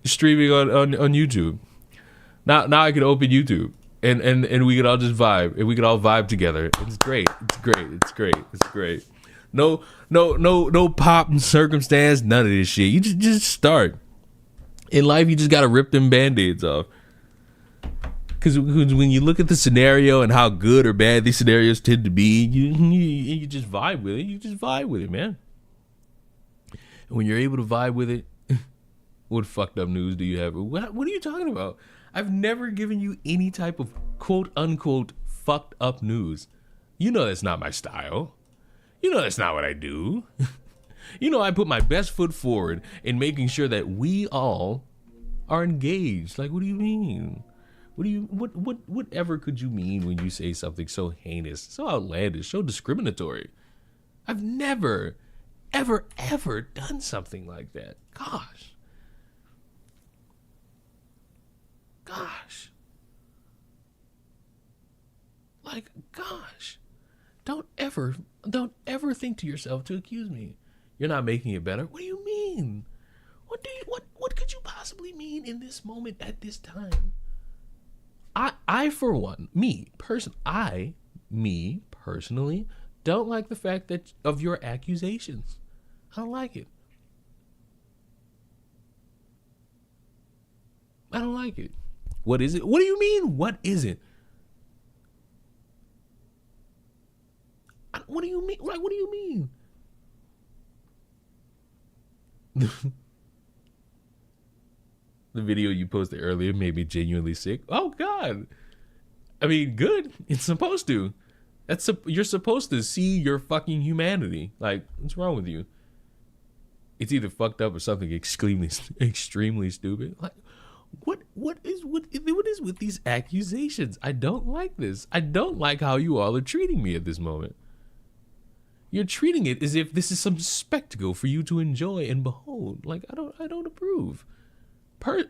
streaming on YouTube. Now I can open YouTube and we could all just vibe and we could all vibe together. It's great. It's great. It's great. It's great. No pop and circumstance. None of this shit. You just start. In life, you just gotta rip them band-aids off. Because when you look at the scenario and how good or bad these scenarios tend to be, you just vibe with it. You just vibe with it, man. And when you're able to vibe with it, what fucked up news do you have? What are you talking about? I've never given you any type of quote unquote fucked up news. You know that's not my style. You know that's not what I do. You know I put my best foot forward in making sure that we all are engaged. Like, what do you mean? Whatever could you mean when you say something so heinous, so outlandish, so discriminatory? I've never, ever done something like that. Gosh. Like, gosh. Don't ever think to yourself to accuse me. You're not making it better. What do you mean? What could you possibly mean in this moment at this time? I for one, me personally, don't like the fact that of your accusations. I don't like it. I don't like it. What is it? What do you mean? What is it? What do you mean? Like, what do you mean? The video you posted earlier made me genuinely sick. Oh God. I mean, good. It's supposed to. You're supposed to see your fucking humanity. Like, what's wrong with you? It's either fucked up or something extremely stupid. Like, what is with these accusations? I don't like this. I don't like how you all are treating me at this moment. You're treating it as if this is some spectacle for you to enjoy and behold. Like, I don't approve.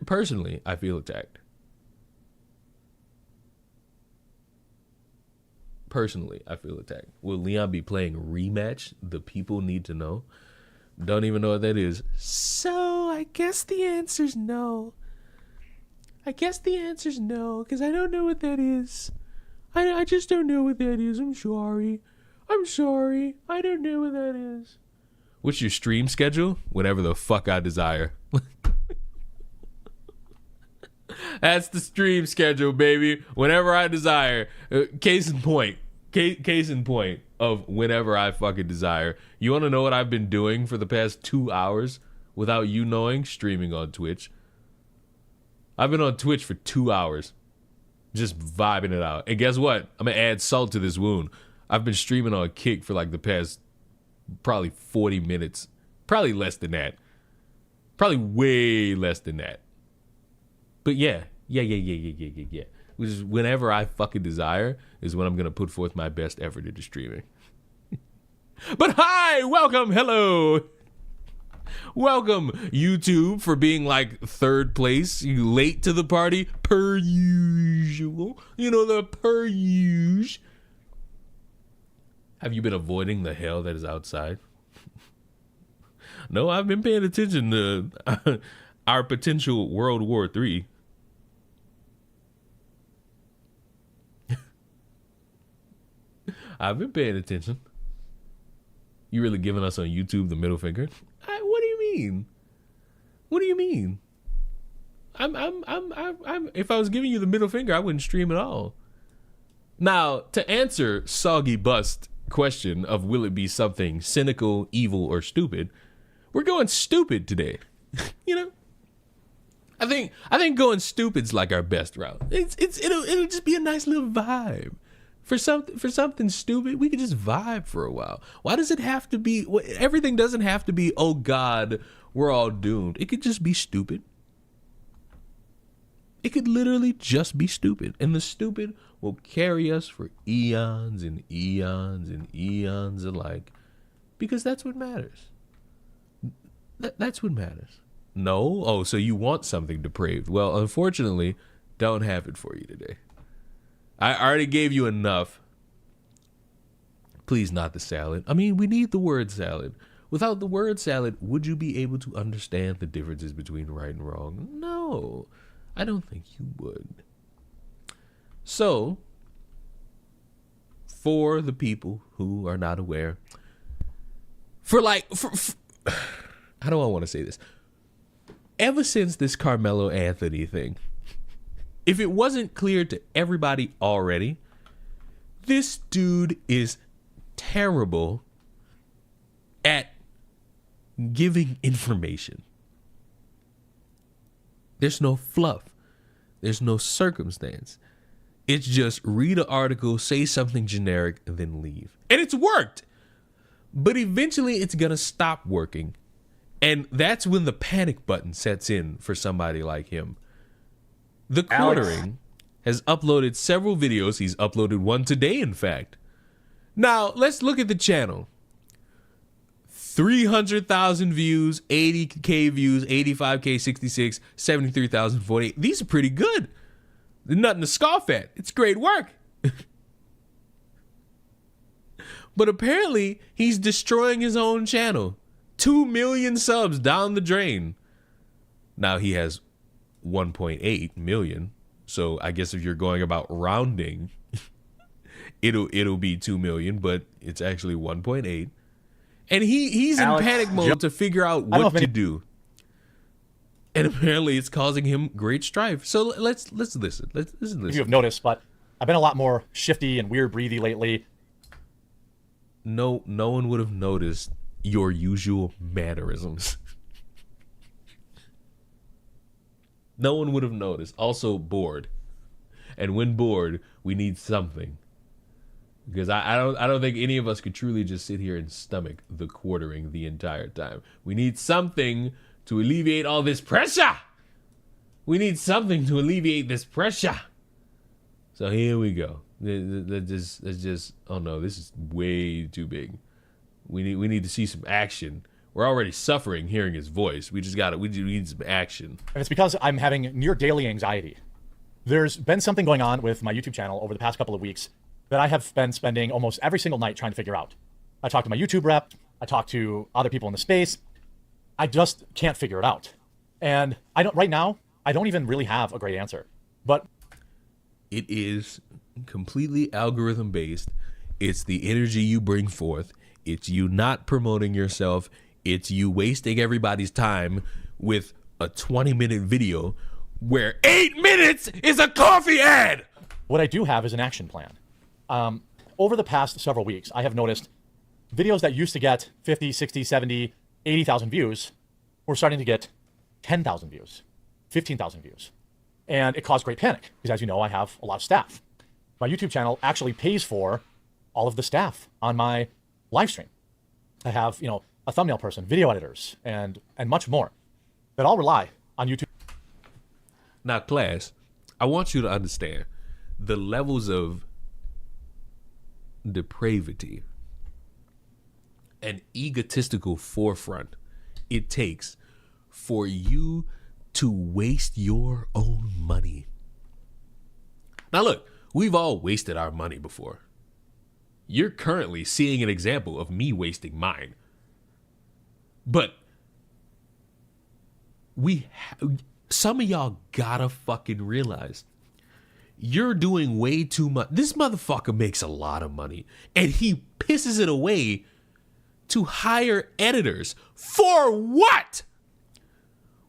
Personally, I feel attacked. Will Leon be playing Rematch? The people need to know. Don't even know what that is. So, I guess the answer's no. Because I don't know what that is. I just don't know what that is. I'm sorry. I don't know what that is. What's your stream schedule? Whenever the fuck I desire. That's the stream schedule, baby. Whenever I desire. Case in point of whenever I fucking desire. You want to know what I've been doing for the past 2 hours without you knowing? Streaming on Twitch. I've been on Twitch for 2 hours. Just vibing it out. And guess what? I'm going to add salt to this wound. I've been streaming on Kick for like the past probably 40 minutes. Probably less than that. Probably way less than that. But yeah. Which is whenever I fucking desire is when I'm going to put forth my best effort into streaming. But hi, welcome, hello. Welcome, YouTube, for being like third place. You late to the party, per usual. You know, the per usual. Have you been avoiding the hell that is outside? No, I've been paying attention to our potential World War III. I've been paying attention. You really giving us on YouTube the middle finger? What do you mean? What do you mean? I'm if I was giving you the middle finger, I wouldn't stream at all. Now, to answer Soggy Bust question of will it be something cynical, evil, or stupid, we're going stupid today. You know? I think going stupid's like our best route. It'll just be a nice little vibe. For something stupid, we could just vibe for a while. Why does it have to be? Everything doesn't have to be, oh God, we're all doomed. It could just be stupid. It could literally just be stupid. And the stupid will carry us for eons and eons and eons alike. Because that's what matters. That's what matters. No? Oh, so you want something depraved. Well, unfortunately, don't have it for you today. I already gave you enough. Please, not the salad. I mean, we need the word salad. Without the word salad, would you be able to understand the differences between right and wrong? No, I don't think you would. So, for the people who are not aware, how do I want to say this? Ever since this Carmelo Anthony thing, if it wasn't clear to everybody already, this dude is terrible at giving information. There's no fluff. There's no circumstance. It's just read an article, say something generic, and then leave. And it's worked. But eventually it's going to stop working. And that's when the panic button sets in for somebody like him. The Quartering has uploaded several videos. He's uploaded one today, in fact. Now, let's look at the channel. 300,000 views, 80K views, 85K, 66, 73,000, 48. These are pretty good. There's nothing to scoff at. It's great work. But apparently, he's destroying his own channel. 2 million subs down the drain. Now he has 1.8 million. So I guess if you're going about rounding, it'll be 2 million, but it's actually 1.8. And he's in panic mode to figure out what to do. And apparently it's causing him great strife. So let's listen. Let's listen. You have noticed, but I've been a lot more shifty and weird breathy lately. No one would have noticed your usual mannerisms. No one would have noticed. Also bored. And when bored, we need something. Because I don't think any of us could truly just sit here and stomach the Quartering the entire time. We need something to alleviate all this pressure. We need something to alleviate this pressure. So here we go. Let's just oh no, this is way too big. We need to see some action. We're already suffering hearing his voice. We need some action. And it's because I'm having near daily anxiety. There's been something going on with my YouTube channel over the past couple of weeks that I have been spending almost every single night trying to figure out. I talked to my YouTube rep. I talked to other people in the space. I just can't figure it out. And right now, I don't even really have a great answer. But it is completely algorithm based. It's the energy you bring forth. It's you not promoting yourself. It's you wasting everybody's time with a 20-minute video where 8 minutes is a coffee ad. What I do have is an action plan. Over the past several weeks, I have noticed videos that used to get 50, 60, 70, 80,000 views were starting to get 10,000 views, 15,000 views. And it caused great panic because, as you know, I have a lot of staff. My YouTube channel actually pays for all of the staff on my live stream. I have, a thumbnail person, video editors, and much more that all rely on YouTube. Now, class, I want you to understand the levels of depravity and egotistical forefront it takes for you to waste your own money. Now, look, we've all wasted our money before. You're currently seeing an example of me wasting mine. But some of y'all gotta fucking realize you're doing way too much. This motherfucker makes a lot of money and he pisses it away to hire editors. For what?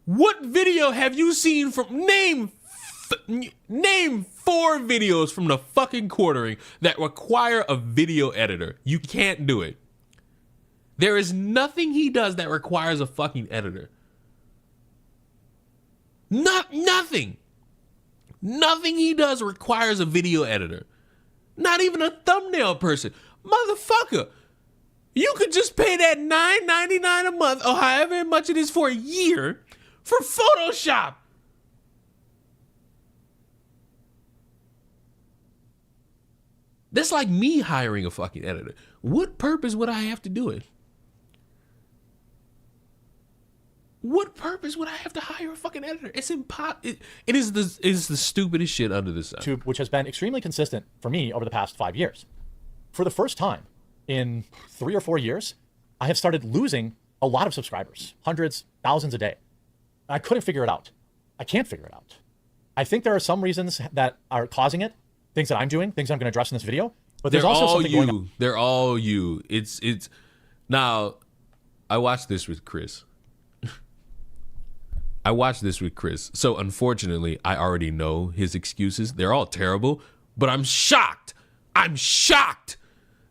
What video have you seen from name 4 videos from the fucking Quartering that require a video editor? You can't do it. There is nothing he does that requires a fucking editor. Nothing. Nothing he does requires a video editor. Not even a thumbnail person. Motherfucker, you could just pay that $9.99 a month or however much it is for a year for Photoshop. That's like me hiring a fucking editor. What purpose would I have to do it? What purpose would I have to hire a fucking editor? It's impossible. It is the stupidest shit under the sun. YouTube, which has been extremely consistent for me over the past 5 years. For the first time in 3 or 4 years, I have started losing a lot of subscribers, hundreds, thousands a day. I couldn't figure it out. I can't figure it out. I think there are some reasons that are causing it, things that I'm doing, things I'm going to address in this video. But there's also something going on. They're all you. It's now. I watched this with Chris. So unfortunately, I already know his excuses. They're all terrible, but I'm shocked. I'm shocked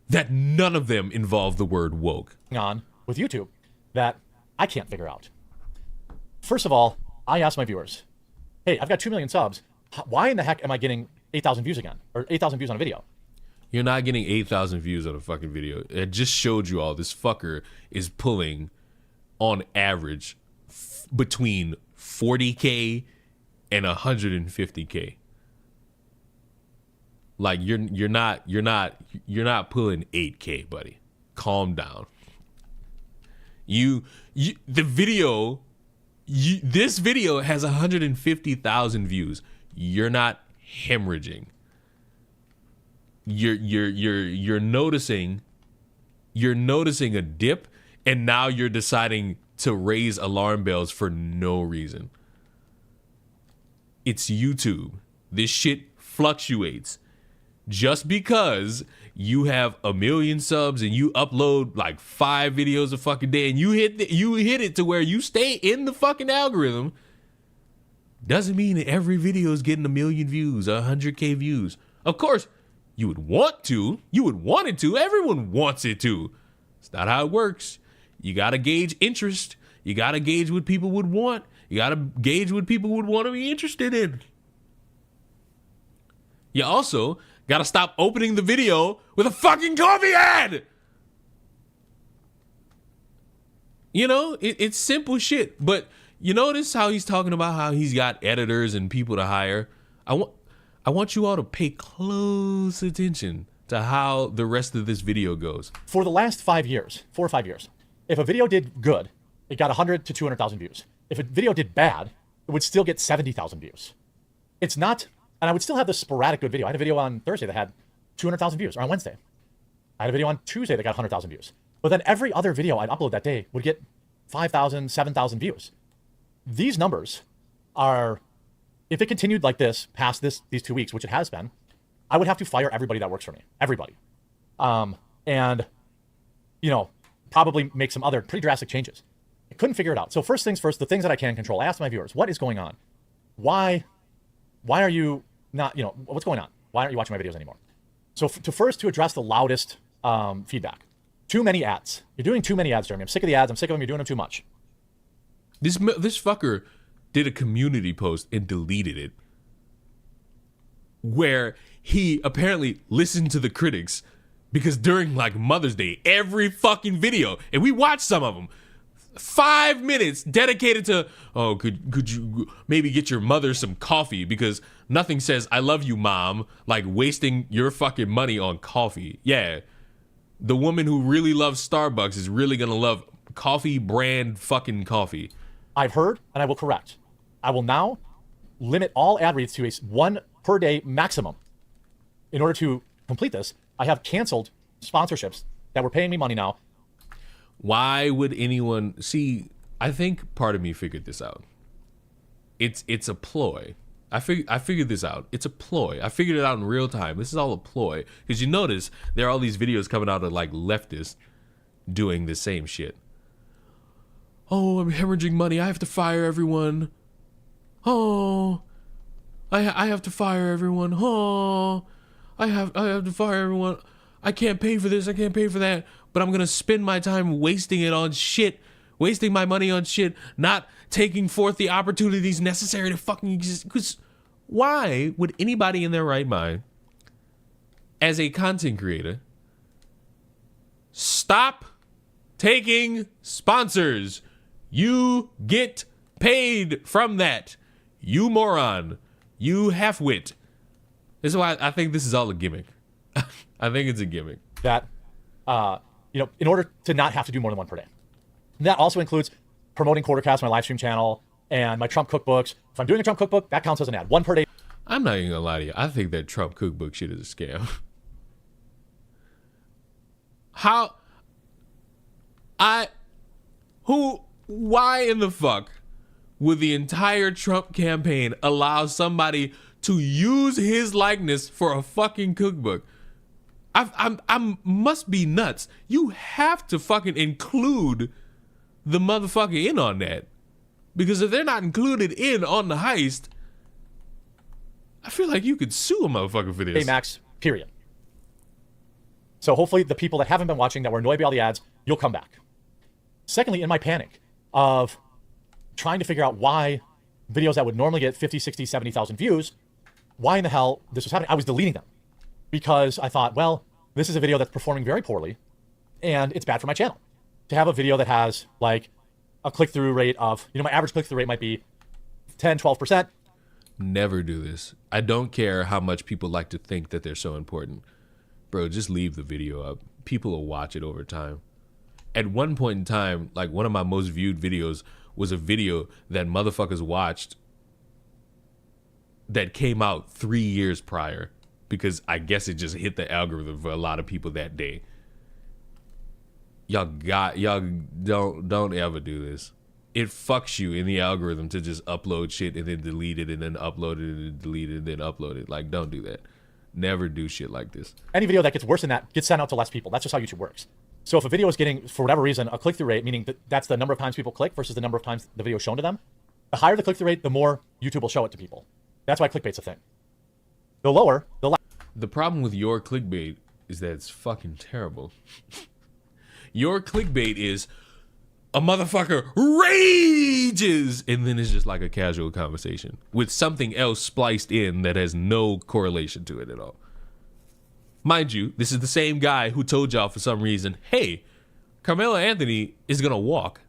that none of them involve the word woke. On with YouTube that I can't figure out. First of all, I asked my viewers, hey, I've got 2 million subs. Why in the heck am I getting 8,000 views again? Or 8,000 views on a video? You're not getting 8,000 views on a fucking video. It just showed you all this fucker is pulling on average between 40K and 150K. Like you're not pulling 8K, buddy. Calm down. This video has 150,000 views. You're not hemorrhaging. You're noticing a dip, and now you're deciding to raise alarm bells for no reason. It's YouTube. This shit fluctuates. Just because you have 1 million subs and you upload like 5 videos a fucking day and you hit it to where you stay in the fucking algorithm, doesn't mean that every video is getting 1 million views, 100K views. Of course, you would want to. You would want it to. Everyone wants it to. It's not how it works. You got to gauge interest. You got to gauge what people would want. You got to gauge what people would want to be interested in. You also got to stop opening the video with a fucking coffee ad. You know, it's simple shit. But you notice how he's talking about how he's got editors and people to hire. I want you all to pay close attention to how the rest of this video goes. For the last 4 or 5 years, if a video did good, it got 100 to 200,000 views. If a video did bad, it would still get 70,000 views. It's not, and I would still have this sporadic good video. I had a video on Thursday that had 200,000 views, or on Wednesday. I had a video on Tuesday that got 100,000 views. But then every other video I'd upload that day would get 5,000, 7,000 views. These numbers are, if it continued like this past these 2 weeks, which it has been, I would have to fire everybody that works for me. Everybody. And, you know, probably make some other pretty drastic changes. I couldn't figure it out. So first things first, the things that I can control. I asked my viewers, what is going on? Why are you not, you know, what's going on? Why aren't you watching my videos anymore? So to address the loudest feedback, too many ads. You're doing too many ads, Jeremy. I'm sick of the ads. I'm sick of them. You're doing them too much. This fucker did a community post and deleted it, where he apparently listened to the critics, because during like Mother's Day, every fucking video, and we watched some of them, 5 minutes dedicated to, oh, could you maybe get your mother some coffee, because nothing says I love you, mom, like wasting your fucking money on coffee. Yeah, the woman who really loves Starbucks is really gonna love coffee brand fucking coffee. I've heard, and I will correct. I will now limit all ad reads to a 1 per day maximum. In order to complete this, I have canceled sponsorships that were paying me money now. Why would anyone see? I think part of me figured this out. It's a ploy. I figured this out. It's a ploy. I figured it out in real time. This is all a ploy, because you notice there are all these videos coming out of like leftists doing the same shit. Oh, I'm hemorrhaging money. I have to fire everyone. Oh, I have to fire everyone. Oh, I have to fire everyone. I can't pay for this. I can't pay for that. But I'm gonna spend my time wasting it on shit, wasting my money on shit, not taking forth the opportunities necessary to fucking exist. Because why would anybody in their right mind, as a content creator, stop taking sponsors? You get paid from that. You moron. You half-wit. This is why I think this is all a gimmick. I think it's a gimmick. That, you know, in order to not have to do more than 1 per day. And that also includes promoting Quartercast, my live stream channel, and my Trump cookbooks. If I'm doing a Trump cookbook, that counts as an ad. 1 per day. I'm not even gonna lie to you. I think that Trump cookbook shit is a scam. How? Why in the fuck would the entire Trump campaign allow somebody to use his likeness for a fucking cookbook? I must be nuts. You have to fucking include the motherfucker in on that. Because if they're not included in on the heist, I feel like you could sue a motherfucker for this. Hey, Max, period. So hopefully the people that haven't been watching, that were annoyed by all the ads, you'll come back. Secondly, in my panic of trying to figure out why videos that would normally get 50, 60, 70,000 views, why in the hell this was happening, I was deleting them. Because I thought, well, this is a video that's performing very poorly, and it's bad for my channel. To have a video that has like a click-through rate of, my average click-through rate might be 10, 12%. Never do this. I don't care how much people like to think that they're so important. Bro, just leave the video up. People will watch it over time. At one point in time, like one of my most viewed videos was a video that motherfuckers watched that came out 3 years prior, because I guess it just hit the algorithm for a lot of people that day. Y'all don't ever do this. It fucks you in the algorithm to just upload shit and then delete it and then upload it and then delete it and then upload it. Like, don't do that. Never do shit like this. Any video that gets worse than that gets sent out to less people. That's just how YouTube works. So if a video is getting, for whatever reason, a click-through rate, meaning that's the number of times people click versus the number of times the video is shown to them, the higher the click-through rate, the more YouTube will show it to people. That's why clickbait's a thing. The lower, the less. The problem with your clickbait is that it's fucking terrible. Your clickbait is a motherfucker rages, and then it's just like a casual conversation with something else spliced in that has no correlation to it at all. Mind you, this is the same guy who told y'all for some reason, hey, Carmelo Anthony is gonna walk,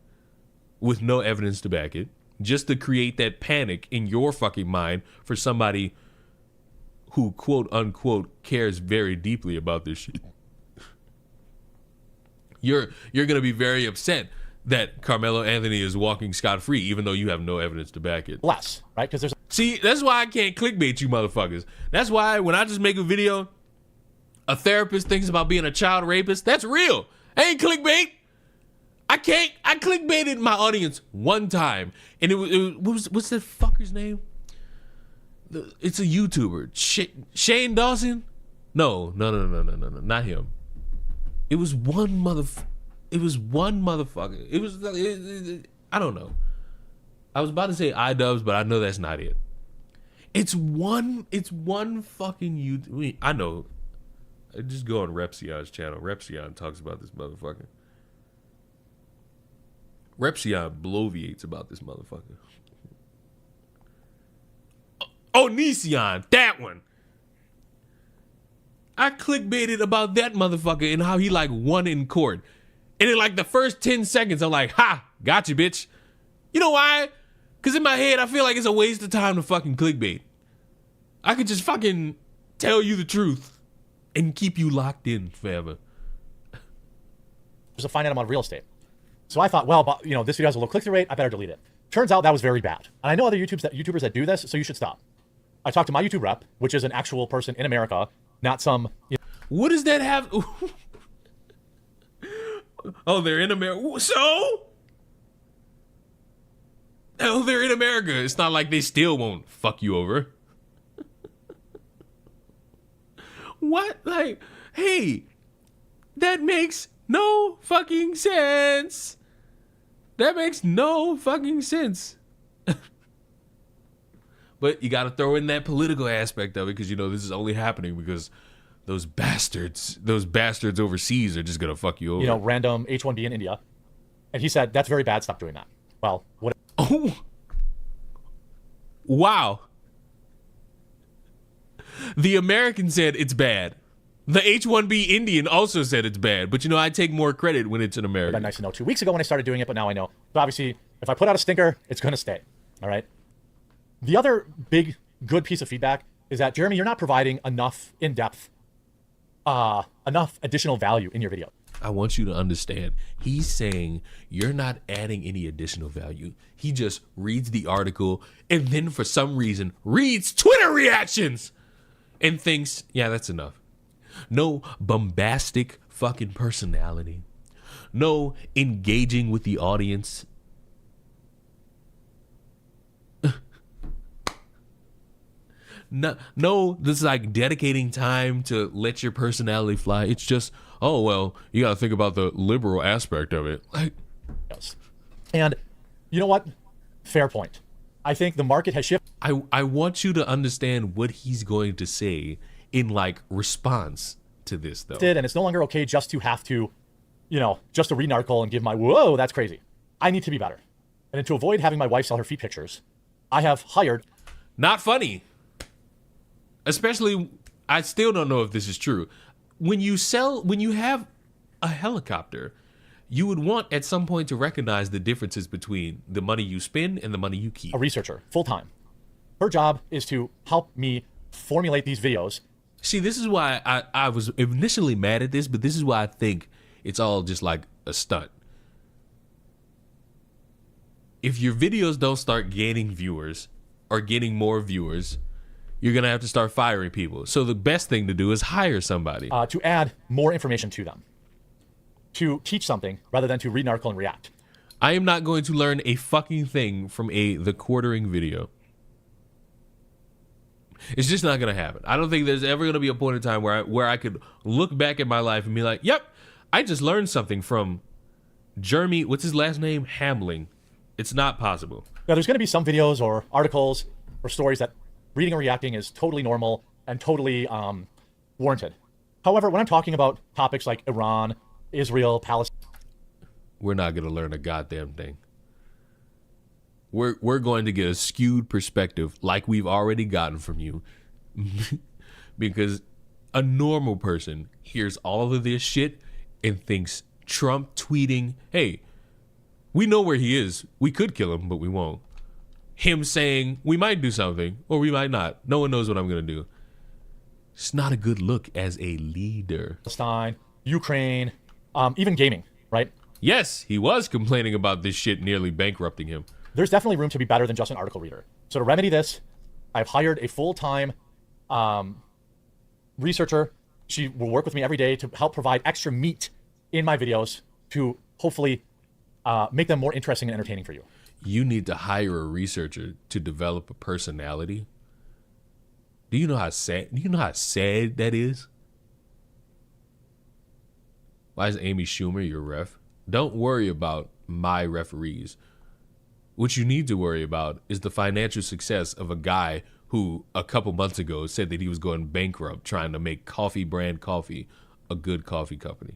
with no evidence to back it, just to create that panic in your fucking mind for somebody who, quote unquote, cares very deeply about this shit. You're gonna be very upset that Carmelo Anthony is walking scot-free, even though you have no evidence to back it. Less, right? Because there's. See, that's why I can't clickbait you motherfuckers. That's why when I just make a video, a therapist thinks about being a child rapist. That's real. Ain't clickbait. I clickbaited my audience one time, and it was what's that fucker's name? It's a YouTuber, Shane Dawson. No, not him. It was one motherfucker. I don't know. I was about to say iDubbbz, but I know that's not it. It's one fucking YouTube. I know. I just go on Repsion's channel. Repsion talks about this motherfucker. Repsion bloviates about this motherfucker. Oh, Nision, that one. I clickbaited about that motherfucker and how he like won in court. And in like the first 10 seconds, I'm like, ha, gotcha, bitch. You know why? Because in my head, I feel like it's a waste of time to fucking clickbait. I could just fucking tell you the truth and keep you locked in forever. There's a finite amount of real estate. So I thought, well, but, this video has a low click-through rate. I better delete it. Turns out that was very bad. And I know other YouTubers that do this, so you should stop. I talked to my YouTube rep, which is an actual person in America, not some. What does that have? Oh, they're in America. So? Oh, they're in America. It's not like they still won't fuck you over. What? Like, hey, that makes no fucking sense. That makes no fucking sense. But you got to throw in that political aspect of it because, this is only happening because those bastards overseas are just going to fuck you over. Random H-1B in India. And he said, that's very bad. Stop doing that. Well, what? Oh. Wow. The American said it's bad. The H-1B Indian also said it's bad. But, I take more credit when it's an American. That's nice to know 2 weeks ago when I started doing it, but now I know. But obviously, if I put out a stinker, it's going to stay. All right? The other big good piece of feedback is that, Jeremy, you're not providing enough in-depth, enough additional value in your video. I want you to understand. He's saying you're not adding any additional value. He just reads the article and then for some reason reads Twitter reactions and thinks, yeah, that's enough. No bombastic fucking personality. no engaging with the audience. No, this is like dedicating time to let your personality fly. It's just, oh, well, you got to think about the liberal aspect of it. Like, and you know what? Fair point. I think the market has shifted. I want you to understand what he's going to say in like response to this, though. And it's no longer okay just to have to, just to read an article and give my, whoa, that's crazy. I need to be better. And to avoid having my wife sell her feet pictures, I have hired. Not funny. Especially, I still don't know if this is true. When you have a helicopter, you would want at some point to recognize the differences between the money you spend and the money you keep. A researcher, full-time. Her job is to help me formulate these videos. See, this is why I was initially mad at this, but this is why I think it's all just like a stunt. If your videos don't start gaining viewers or getting more viewers, you're going to have to start firing people. So the best thing to do is hire somebody. To add more information to them. To teach something rather than to read an article and react. I am not going to learn a fucking thing from the quartering video. It's just not going to happen. I don't think there's ever going to be a point in time where I could look back at my life and be like, yep, I just learned something from Jeremy, what's his last name? Hamling. It's not possible. Now, there's going to be some videos or articles or stories that reading or reacting is totally normal and totally warranted. However, when I'm talking about topics like Iran, Israel, Palestine, we're not going to learn a goddamn thing. We're going to get a skewed perspective like we've already gotten from you. Because a normal person hears all of this shit and thinks Trump tweeting, hey, we know where he is. We could kill him, but we won't. Him saying we might do something or we might not. No one knows what I'm going to do. It's not a good look as a leader. Palestine, Ukraine, even gaming, right? Yes, he was complaining about this shit nearly bankrupting him. There's definitely room to be better than just an article reader. So to remedy this, I've hired a full-time researcher. She will work with me every day to help provide extra meat in my videos to hopefully make them more interesting and entertaining for you. You need to hire a researcher to develop a personality. Do you know how sad that is? Why is Amy Schumer your ref? Don't worry about my referees. What you need to worry about is the financial success of a guy who a couple months ago said that he was going bankrupt trying to make coffee brand coffee a good coffee company.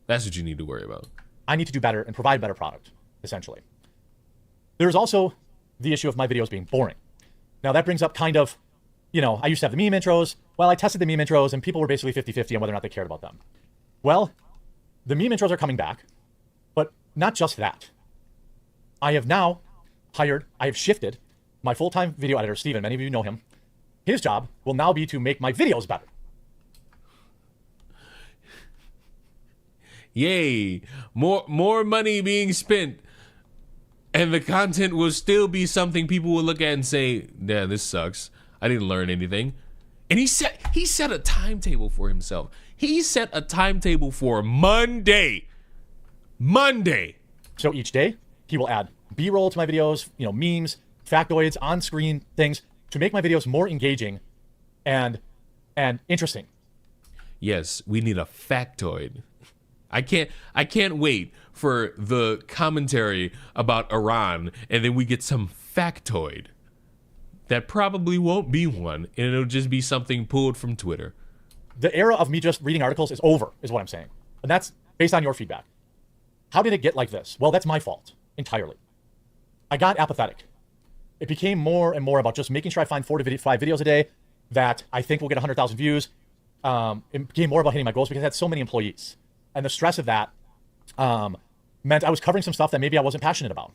That's what you need to worry about. I need to do better and provide a better product, essentially. There's also the issue of my videos being boring. Now that brings up kind of, I used to have the meme intros. Well, I tested the meme intros and people were basically 50-50 on whether or not they cared about them. Well, the meme intros are coming back, but not just that. I have shifted my full-time video editor, Steven, many of you know him. His job will now be to make my videos better. Yay, more money being spent. And the content will still be something people will look at and say, yeah, this sucks. I didn't learn anything. And he set a timetable for himself. He set a timetable for Monday. So each day, he will add B-roll to my videos, memes, factoids, on-screen things to make my videos more engaging and interesting. Yes, we need a factoid. I can't wait for the commentary about Iran and then we get some factoid. That probably won't be one, and it'll just be something pulled from Twitter. The era of me just reading articles is over, is what I'm saying. And that's based on your feedback. How did it get like this? Well, that's my fault entirely. I got apathetic. It became more and more about just making sure I find 4 to 5 videos a day that I think will get 100,000 views. It became more about hitting my goals because I had so many employees. And the stress of that meant I was covering some stuff that maybe I wasn't passionate about,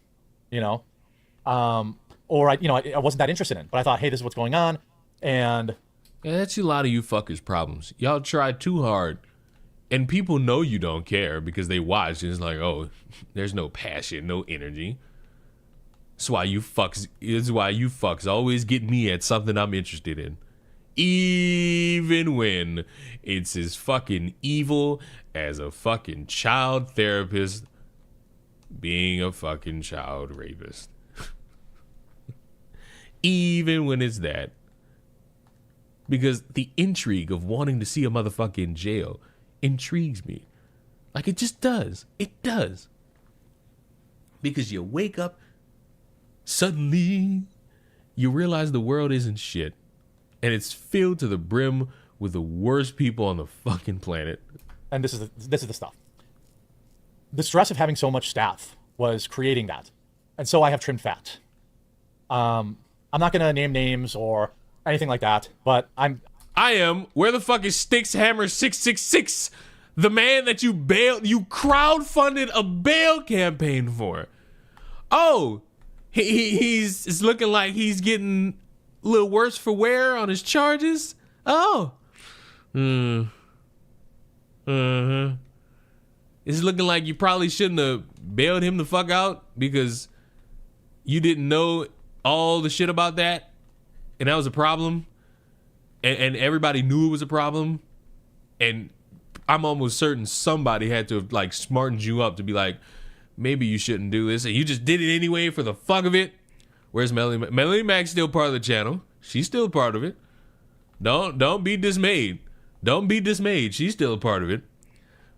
or I wasn't that interested in. But I thought, hey, this is what's going on. And yeah, that's a lot of you fuckers' problems. Y'all try too hard. And people know you don't care because they watch and it's like, oh, there's no passion, no energy. It's why you fucks always get me at something I'm interested in. Even when it's as fucking evil as a fucking child therapist being a fucking child rapist. Even when it's that. Because the intrigue of wanting to see a motherfucker in jail intrigues me. Like, it just does. It does. Because you wake up, suddenly you realize the world isn't shit. And it's filled to the brim with the worst people on the fucking planet. And this is the stuff. The stress of having so much staff was creating that. And so I have trimmed fat. I'm not going to name names or anything like that, but I am. Where the fuck is Sticks Hammer 666? The man that you crowdfunded a bail campaign for. Oh, he's looking like he's getting a little worse for wear on his charges. Oh. It's looking like you probably shouldn't have bailed him the fuck out because you didn't know all the shit about that, and that was a problem, and everybody knew it was a problem, and I'm almost certain somebody had to have like smartened you up to be like, maybe you shouldn't do this, and you just did it anyway for the fuck of it. Where's Melanie Mac's still part of the channel? She's still part of it. Don't be dismayed. Don't be dismayed. She's still a part of it.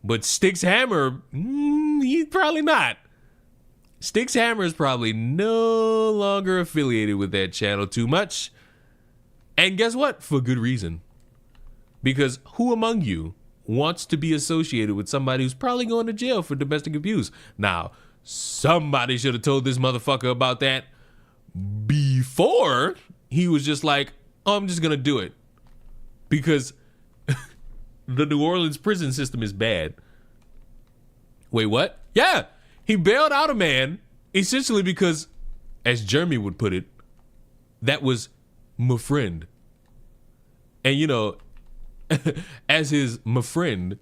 But Sticks Hammer, he's probably not. Sticks Hammer is probably no longer affiliated with that channel too much. And guess what? For good reason. Because who among you wants to be associated with somebody who's probably going to jail for domestic abuse? Now, somebody should have told this motherfucker about that before he was just like, oh, I'm just going to do it. Because the New Orleans prison system is bad. Wait, what? Yeah. He bailed out a man essentially because, as Jeremy would put it, that was my friend. And you know, as his my friend,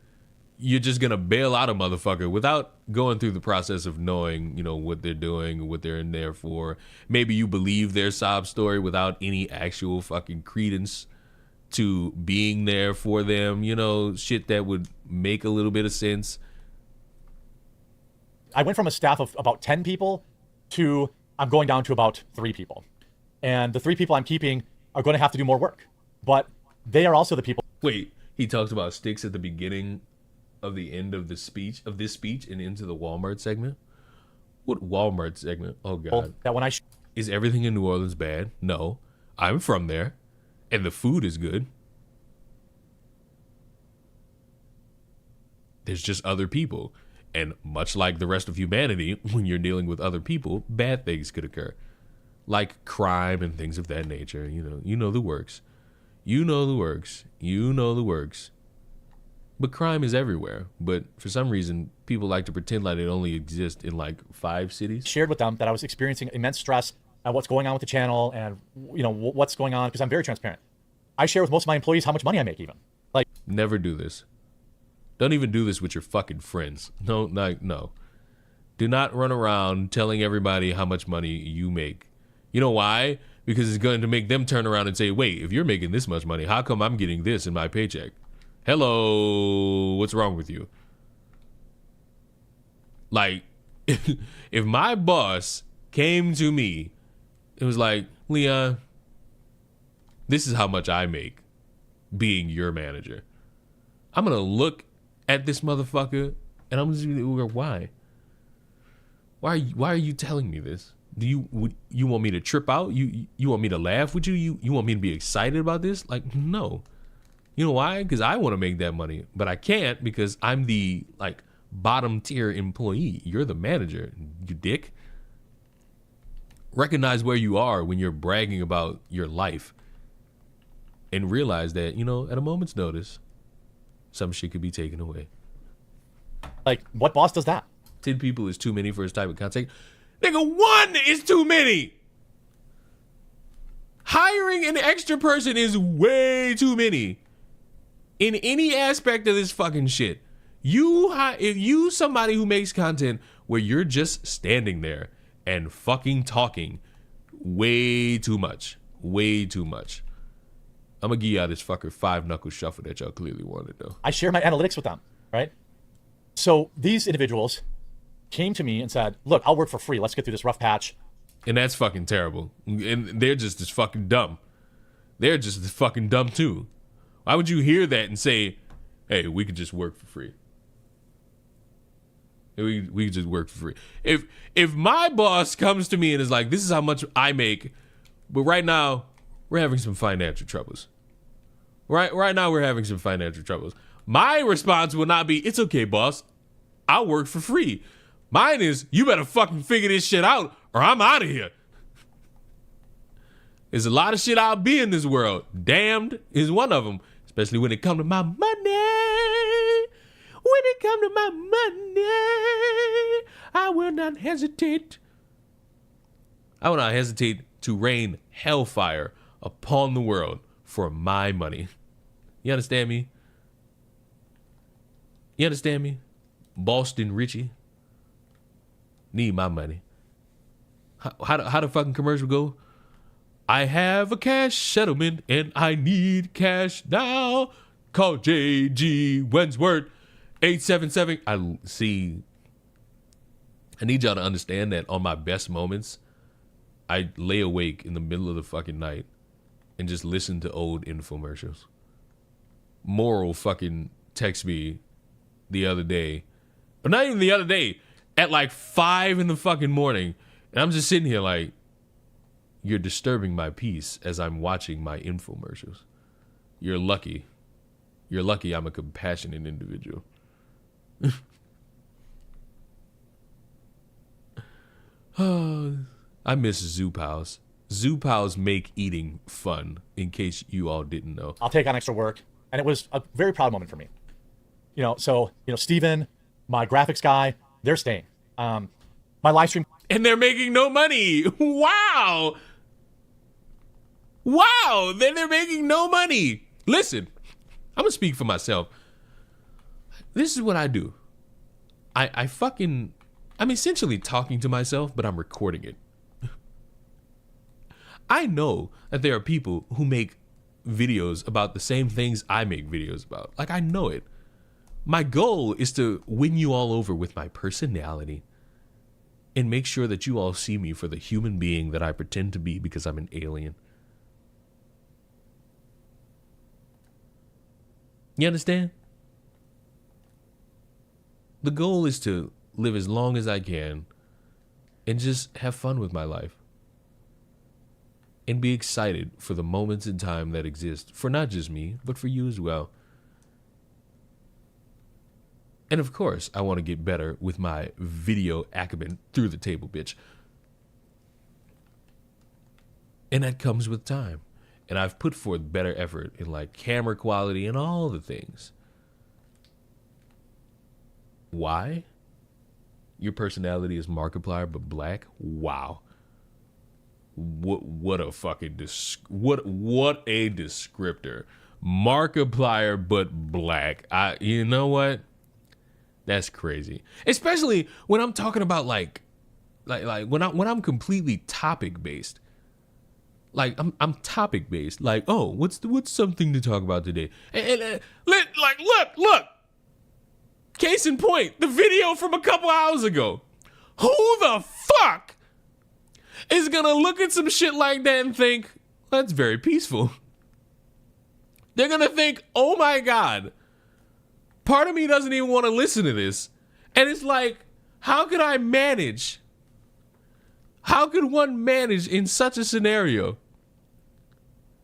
you're just gonna bail out a motherfucker without going through the process of knowing, you know, what they're doing, what they're in there for. Maybe you believe their sob story without any actual fucking credence to being there for them, you know, shit that would make a little bit of sense. I went from a staff of about 10 people to I'm going down to about 3 people. And the 3 people I'm keeping are going to have to do more work. But they are also the people. Wait, he talks about Sticks at the beginning of the end of this speech and into the Walmart segment? What Walmart segment? Oh, God. That when Is everything in New Orleans bad? No. I'm from there. And the food is good. There's just other people. And much like the rest of humanity, when you're dealing with other people, bad things could occur. Like crime and things of that nature. You know the works. You know the works. You know the works. But crime is everywhere. But for some reason, people like to pretend like it only exists in like 5 cities. Shared with them that I was experiencing immense stress at what's going on with the channel and, you know, what's going on, because I'm very transparent. I share with most of my employees how much money I make even. Like, never do this. Don't even do this with your fucking friends. No. Do not run around telling everybody how much money you make. You know why? Because it's going to make them turn around and say, wait, if you're making this much money, how come I'm getting this in my paycheck? Hello, what's wrong with you? Like, if my boss came to me, it was like, Leon, this is how much I make being your manager. I'm going to look at this motherfucker and I'm just going to go, why? Why are you telling me this? Do you want me to trip out? You want me to laugh with you? You want me to be excited about this? Like, no. You know why? Because I want to make that money, but I can't because I'm the like bottom tier employee. You're the manager, you dick. Recognize where you are when you're bragging about your life and realize that, you know, at a moment's notice, some shit could be taken away. Like, what boss does that? 10 people is too many for his type of content. Nigga, 1 is too many. Hiring an extra person is way too many. In any aspect of this fucking shit. If you somebody who makes content where you're just standing there and fucking talking, way too much. Way too much. I'm gonna give y'all this fucker 5 knuckle shuffle that y'all clearly wanted though. I share my analytics with them, right? So these individuals came to me and said, look, I'll work for free. Let's get through this rough patch. And that's fucking terrible. And they're just as fucking dumb. They're just as fucking dumb too. Why would you hear that and say, hey, we could just work for free? We could just work for free. If my boss comes to me and is like, this is how much I make, but right now we're having some financial troubles. Right now we're having some financial troubles. My response will not be, it's okay, boss. I'll work for free. Mine is, you better fucking figure this shit out or I'm out of here. There's a lot of shit I'll be in this world. Damned is one of them, especially when it comes to my money. When it comes to my money, I will not hesitate. I will not hesitate to rain hellfire upon the world for my money. You understand me? You understand me? Boston Richie. Need my money. How the fucking commercial go? I have a cash settlement and I need cash now. Call J.G. Wentworth 877. I see. I need y'all to understand that on my best moments, I lay awake in the middle of the fucking night and just listen to old infomercials. Moral fucking text me the other day, or not even the other day, at like 5 in the fucking morning, and I'm just sitting here like, you're disturbing my peace as I'm watching my infomercials. You're lucky. You're lucky I'm a compassionate individual. Oh, I miss Zoo Pals. Zoo Pals make eating fun, in case you all didn't know. I'll take on extra work. And it was a very proud moment for me. Steven, my graphics guy, they're staying. My live stream. And they're making no money. Wow. Wow. Then they're making no money. Listen, I'm going to speak for myself. This is what I do. I'm essentially talking to myself, but I'm recording it. I know that there are people who make videos about the same things I make videos about. Like, I know it. My goal is to win you all over with my personality and make sure that you all see me for the human being that I pretend to be because I'm an alien. You understand? The goal is to live as long as I can and just have fun with my life. And be excited for the moments in time that exist for not just me, but for you as well. And of course, I want to get better with my video acumen through the table, bitch. And that comes with time. And I've put forth better effort in like camera quality and all the things. Why? Your personality is Markiplier but black? Wow. What a fucking what a descriptor. Markiplier but black. You know what? That's crazy. Especially when I'm talking about like when I'm completely topic based. Like I'm topic based. Like, oh, what's something to talk about today? And look. Case in point, the video from a couple hours ago. Who the fuck is gonna look at some shit like that and think, that's very peaceful? They're gonna think, oh my God, part of me doesn't even want to listen to this. And it's like, how could I manage? How could one manage in such a scenario?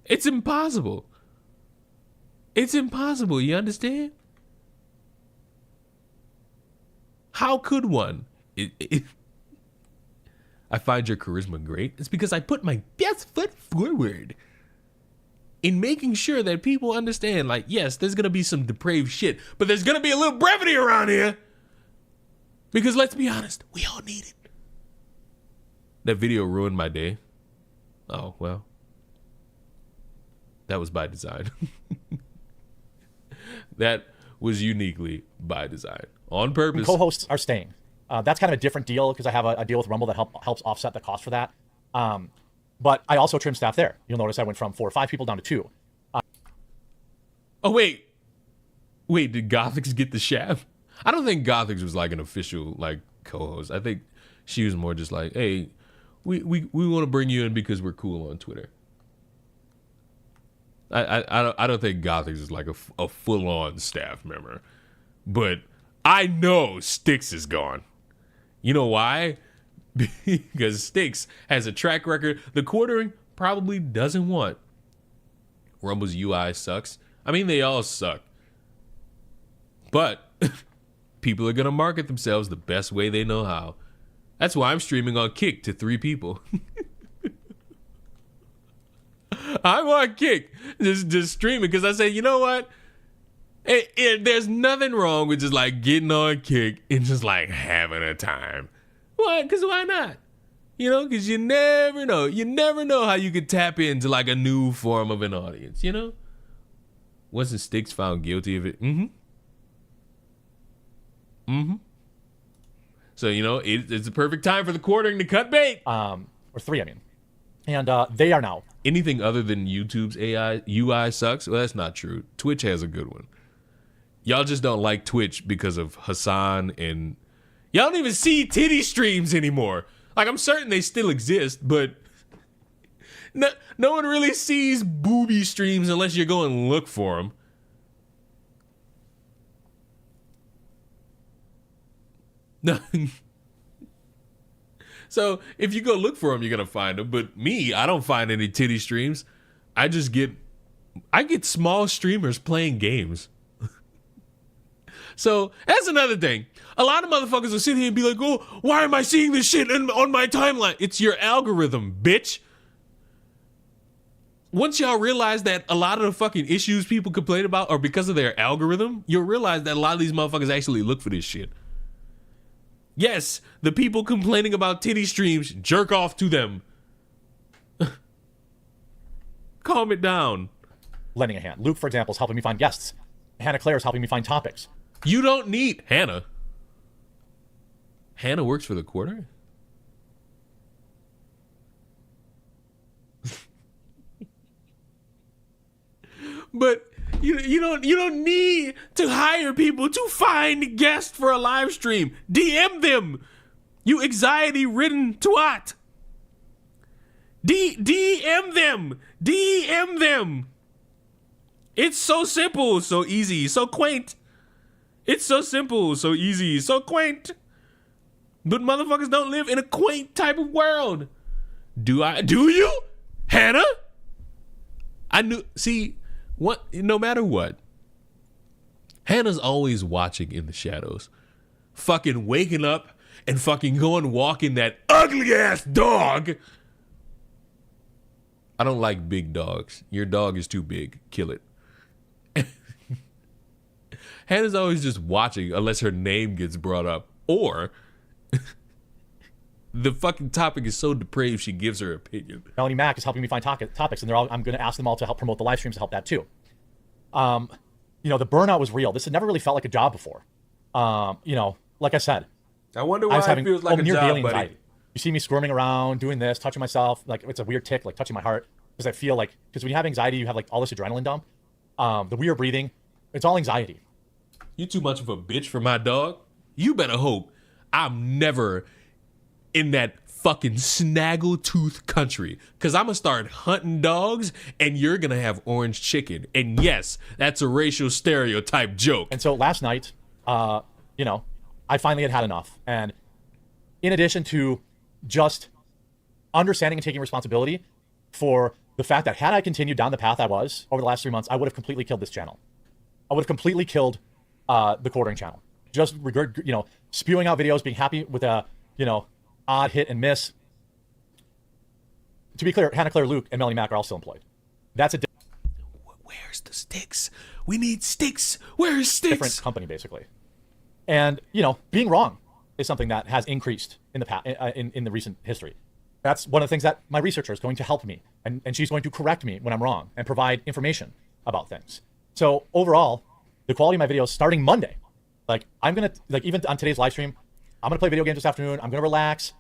It's impossible. It's impossible, you understand? How could one? I find your charisma great. It's because I put my best foot forward in making sure that people understand, like, yes, there's going to be some depraved shit, but there's going to be a little brevity around here. Because let's be honest, we all need it. That video ruined my day. Oh, well. That was by design. That was uniquely by design. On purpose. Co-hosts are staying. That's kind of a different deal because I have a deal with Rumble that helps offset the cost for that. But I also trim staff there. You'll notice I went from 4 or 5 people down to 2. Oh, wait. Wait, did Gothics get the shaft? I don't think Gothix was like an official like co-host. I think she was more just like, hey, we want to bring you in because we're cool on Twitter. I don't think Gothix is like a full on staff member, but I know Styx is gone. You know why? Because Styx has a track record the Quartering probably doesn't want. Rumble's UI sucks. I mean, they all suck. But people are going to market themselves the best way they know how. That's why I'm streaming on Kick to 3 people. I'm on Kick. Just streaming because I say, you know what? There's nothing wrong with just like getting on Kick and just like having a time. Why? Because why not? You know, because you never know. You never know how you could tap into like a new form of an audience, you know? Wasn't Styx found guilty of it? So, you know, it's a perfect time for the Quartering to cut bait. Or 3, I mean. And they are now. Anything other than YouTube's UI sucks? Well, that's not true. Twitch has a good one. Y'all just don't like Twitch because of Hassan, and y'all don't even see titty streams anymore. Like, I'm certain they still exist, but no one really sees booby streams unless you're going to look for them. No. So if you go look for them, you're gonna find them. But me, I don't find any titty streams. I get small streamers playing games. So that's another thing. A lot of motherfuckers will sit here and be like, "Oh, why am I seeing this shit on my timeline?" It's your algorithm, bitch. Once y'all realize that a lot of the fucking issues people complain about are because of their algorithm, you'll realize that a lot of these motherfuckers actually look for this shit. Yes, the people complaining about titty streams jerk off to them. Calm it down. Lending a hand. Luke, for example, is helping me find guests. Hannah Claire is helping me find topics. You don't need Hannah. Hannah works for the Quarter? But you don't need to hire people to find guests for a live stream. DM them. You anxiety-ridden twat. DM them. DM them. It's so simple, so easy, so quaint. It's so simple, so easy, so quaint. But motherfuckers don't live in a quaint type of world. Do you? Hannah? What? No matter what, Hannah's always watching in the shadows. Fucking waking up and fucking going walking that ugly ass dog. I don't like big dogs. Your dog is too big. Kill it. Hannah's always just watching unless her name gets brought up. Or the fucking topic is so depraved she gives her opinion. Melanie Mack is helping me find topics, and I'm going to ask them all to help promote the live streams to help that too. You know, the burnout was real. This had never really felt like a job before. You know, like I said, I wonder why it feels like a job, buddy. Anxiety. You see me squirming around, doing this, touching myself. Like, it's a weird tick, like touching my heart. Because I feel like, because when you have anxiety, you have like all this adrenaline dump. The weird breathing, it's all anxiety. You too much of a bitch for my dog. You better hope I'm never in that fucking snaggletooth country, because I'm gonna start hunting dogs and you're gonna have orange chicken. And yes, that's a racial stereotype joke. And so last night, you know, I finally had enough. And in addition to just understanding and taking responsibility for the fact that had I continued down the path I was over the last 3 months, I would have completely killed this channel. I would have completely killed the Quartering channel. Just, you know, spewing out videos, being happy with a, you know, odd hit and miss. To be clear, Hannah Claire, Luke, and Melanie Mack are all still employed. That's a where's the Sticks? We need Sticks. Where's Sticks? Different company, basically. And, you know, being wrong is something that has increased in the past, in the recent history. That's one of the things that my researcher is going to help me, and she's going to correct me when I'm wrong and provide information about things. So overall, the quality of my videos starting Monday, like I'm gonna, like even on today's live stream, I'm gonna play video games this afternoon. I'm gonna relax.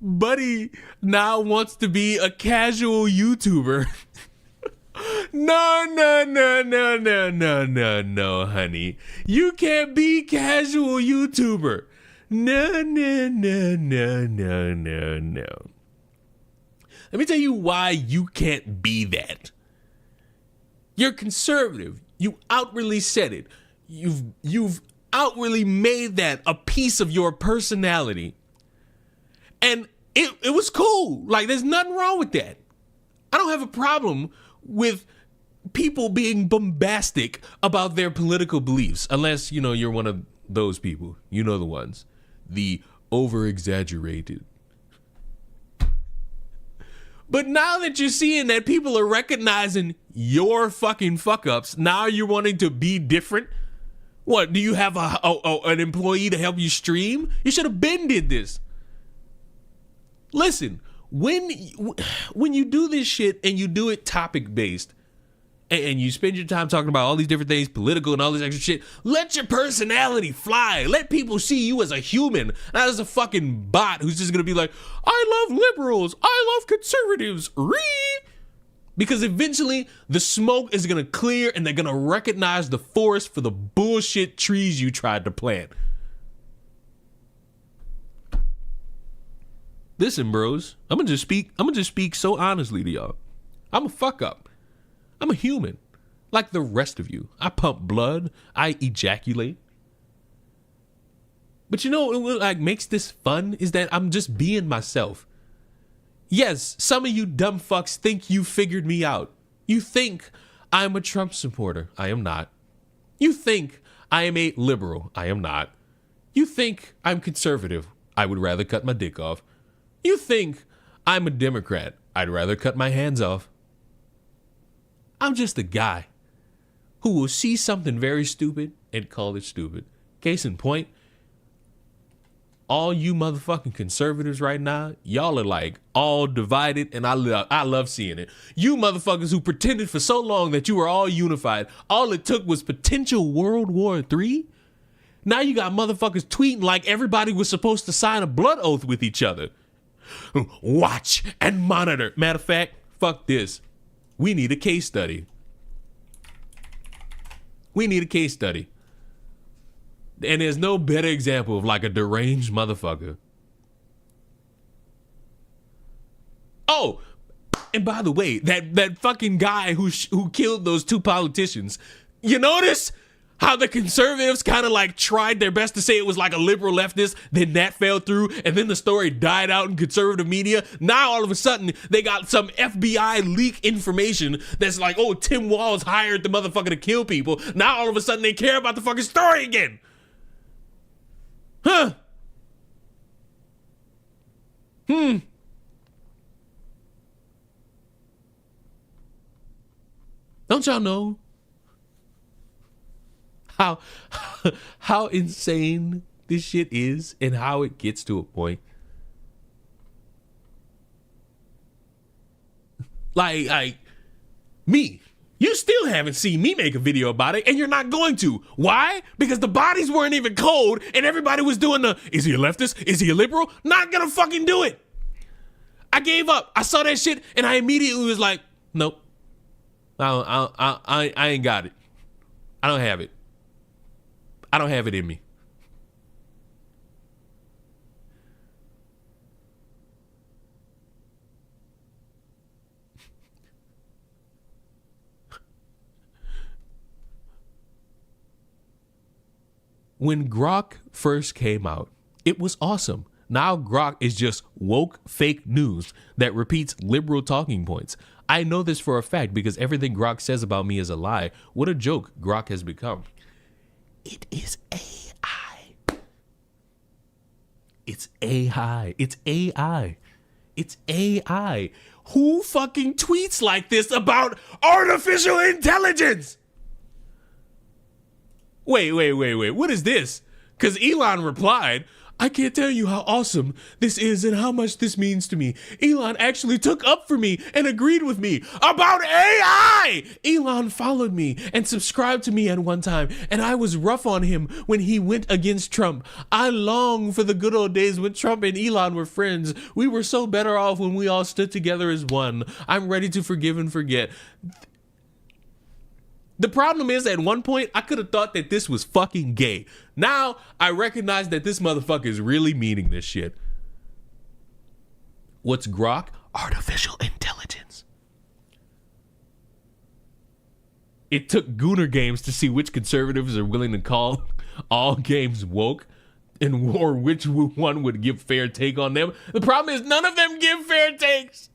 Buddy now wants to be a casual YouTuber. No, honey. You can't be casual YouTuber. No. Let me tell you why you can't be that. You're conservative. You outwardly said it. You've outwardly made that a piece of your personality. And it was cool. Like, there's nothing wrong with that. I don't have a problem with people being bombastic about their political beliefs, unless, you know, you're one of those people. You know the ones. The over-exaggerated. But now that you're seeing that people are recognizing your fucking fuck-ups, now you're wanting to be different? What, do you have an employee to help you stream? You should have been did this. Listen, when you do this shit and you do it topic-based, and you spend your time talking about all these different things, political and all this extra shit, let your personality fly. Let people see you as a human, not as a fucking bot who's just gonna be like, I love liberals, I love conservatives, because eventually the smoke is gonna clear and they're gonna recognize the forest for the bullshit trees you tried to plant. Listen, bros, I'm gonna just speak so honestly to y'all. I'm a fuck up. I'm a human, like the rest of you. I pump blood. I ejaculate. But you know what like makes this fun is that I'm just being myself. Yes, some of you dumb fucks think you figured me out. You think I'm a Trump supporter. I am not. You think I am a liberal. I am not. You think I'm conservative. I would rather cut my dick off. You think I'm a Democrat. I'd rather cut my hands off. I'm just a guy who will see something very stupid and call it stupid. Case in point, all you motherfucking conservatives right now, y'all are like all divided, and I love seeing it. You motherfuckers who pretended for so long that you were all unified, all it took was potential World War III. Now you got motherfuckers tweeting like everybody was supposed to sign a blood oath with each other. Watch and monitor. Matter of fact, fuck this. We need a case study. We need a case study. And there's no better example of like a deranged motherfucker. Oh, and by the way, that fucking guy who killed those two politicians, you notice how the conservatives kind of like tried their best to say it was like a liberal leftist, then that fell through, and then the story died out in conservative media. Now all of a sudden they got some FBI leak information that's like, oh, Tim Walz hired the motherfucker to kill people. Now all of a sudden they care about the fucking story again. Huh? Don't y'all know how insane this shit is and how it gets to a point? Like me. You still haven't seen me make a video about it, and you're not going to. Why? Because the bodies weren't even cold, and everybody was doing the, is he a leftist? Is he a liberal? Not gonna fucking do it. I gave up. I saw that shit, and I immediately was like, nope. I ain't got it. I don't have it. I don't have it in me. When Grok first came out, it was awesome. Now Grok is just woke fake news that repeats liberal talking points. I know this for a fact because everything Grok says about me is a lie. What a joke Grok has become. It is AI. It's AI. It's AI. It's AI. Who fucking tweets like this about artificial intelligence? Wait. What is this? Because Elon replied, I can't tell you how awesome this is and how much this means to me. Elon actually took up for me and agreed with me about AI. Elon followed me and subscribed to me at one time, and I was rough on him when he went against Trump. I long for the good old days when Trump and Elon were friends. We were so better off when we all stood together as one. I'm ready to forgive and forget. The problem is, at one point, I could have thought that this was fucking gay. Now, I recognize that this motherfucker is really meaning this shit. What's grok? Artificial intelligence. It took Gooner Games to see which conservatives are willing to call all games woke and or which one would give fair take on them. The problem is none of them give fair takes.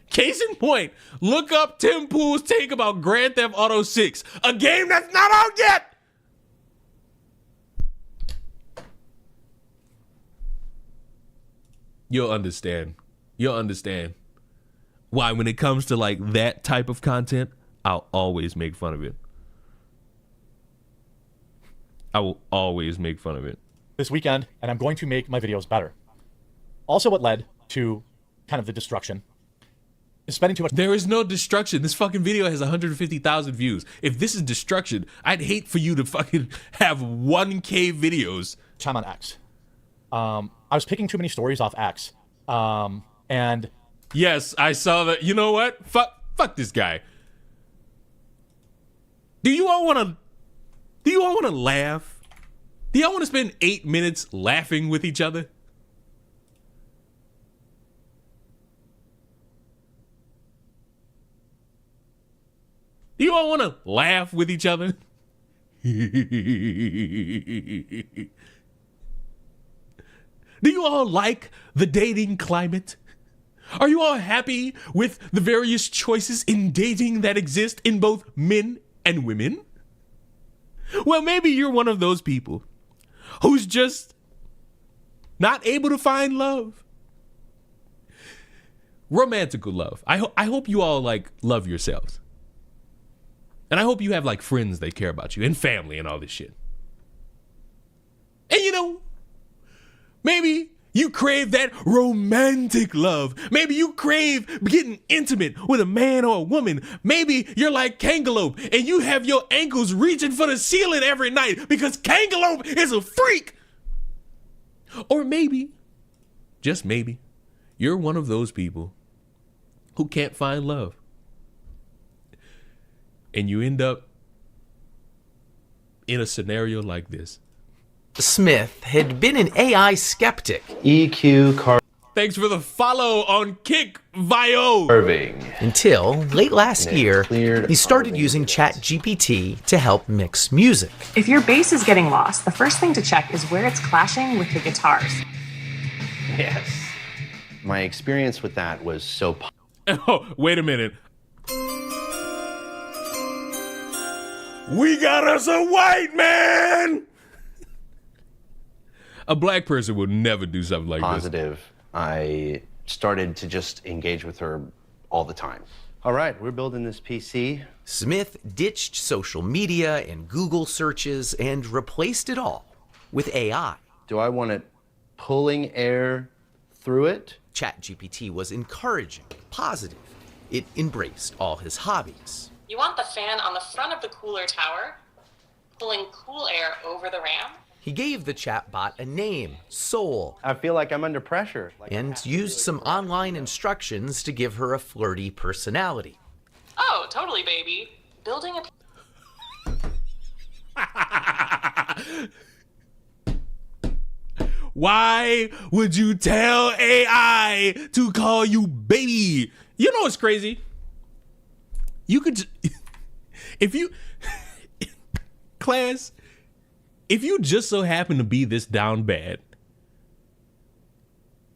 Case in point, look up Tim Pool's take about Grand Theft Auto 6, a game that's not out yet. You'll understand. You'll understand why when it comes to like that type of content, I'll always make fun of it. I will always make fun of it. This weekend, and I'm going to make my videos better. Also, what led to kind of the destruction is spending too much. There is no destruction. This fucking video has 150,000 views. If this is destruction, I'd hate for you to fucking have 1K videos. Time on X. I was picking too many stories off X. And yes, I saw that. You know what? Fuck this guy. Do you all want to laugh? Do y'all want to spend 8 minutes laughing with each other? Do you all want to laugh with each other? Do you all like the dating climate? Are you all happy with the various choices in dating that exist in both men and women? Well, maybe you're one of those people who's just not able to find love. Romantical love. I hope you all like love yourselves. And I hope you have like friends that care about you and family and all this shit. And you know, maybe you crave that romantic love. Maybe you crave getting intimate with a man or a woman. Maybe you're like Kangaloope and you have your ankles reaching for the ceiling every night because Kangaloope is a freak. Or maybe, just maybe, you're one of those people who can't find love. And you end up in a scenario like this. Smith had been an AI skeptic. Thanks for the follow on Kick Vio. Until late last year, he started using ChatGPT to help mix music. If your bass is getting lost, the first thing to check is where it's clashing with the guitars. Yes. My experience with that was so... Oh, wait a minute. We got us a white man! A black person would never do something like positive. this. I started to just engage with her all the time. All right, we're building this PC. Smith ditched social media and Google searches and replaced it all with AI. Do I want it pulling air through it? ChatGPT was encouraging, positive. It embraced all his hobbies. You want the fan on the front of the cooler tower, pulling cool air over the RAM. He gave the chatbot a name, Soul. I feel like I'm under pressure. And used some online instructions to give her a flirty personality. Oh, totally, baby. Building a... Why would you tell AI to call you baby? You know what's crazy? You could, if you, class, if you just so happen to be this down bad,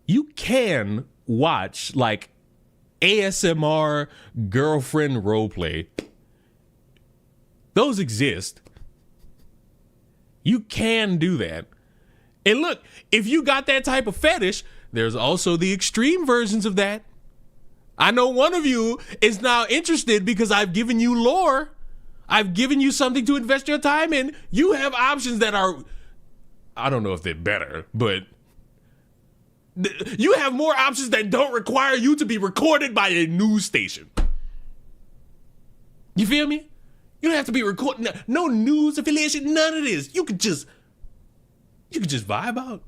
you can watch like ASMR girlfriend roleplay. Those exist. You can do that. And look, if you got that type of fetish, there's also the extreme versions of that. I know one of you is now interested because I've given you lore. I've given you something to invest your time in. You have options that are, I don't know if they're better, but you have more options that don't require you to be recorded by a news station. You feel me? You don't have to be recorded. No news affiliation, none of this. You could just vibe out.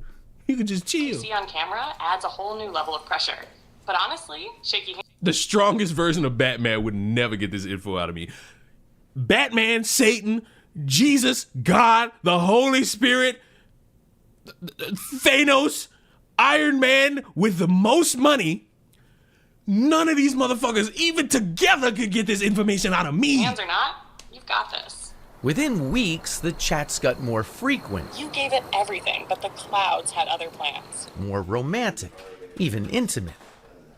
You could just chill. See on camera adds a whole new level of pressure. But honestly, shaky hands. The strongest version of Batman would never get this info out of me. Batman, Satan, Jesus, God, the Holy Spirit, Thanos, Iron Man with the most money. None of these motherfuckers, even together, could get this information out of me. Hands or not, you've got this. Within weeks, the chats got more frequent, You gave it everything, but the clouds had other plans. more romantic, even intimate.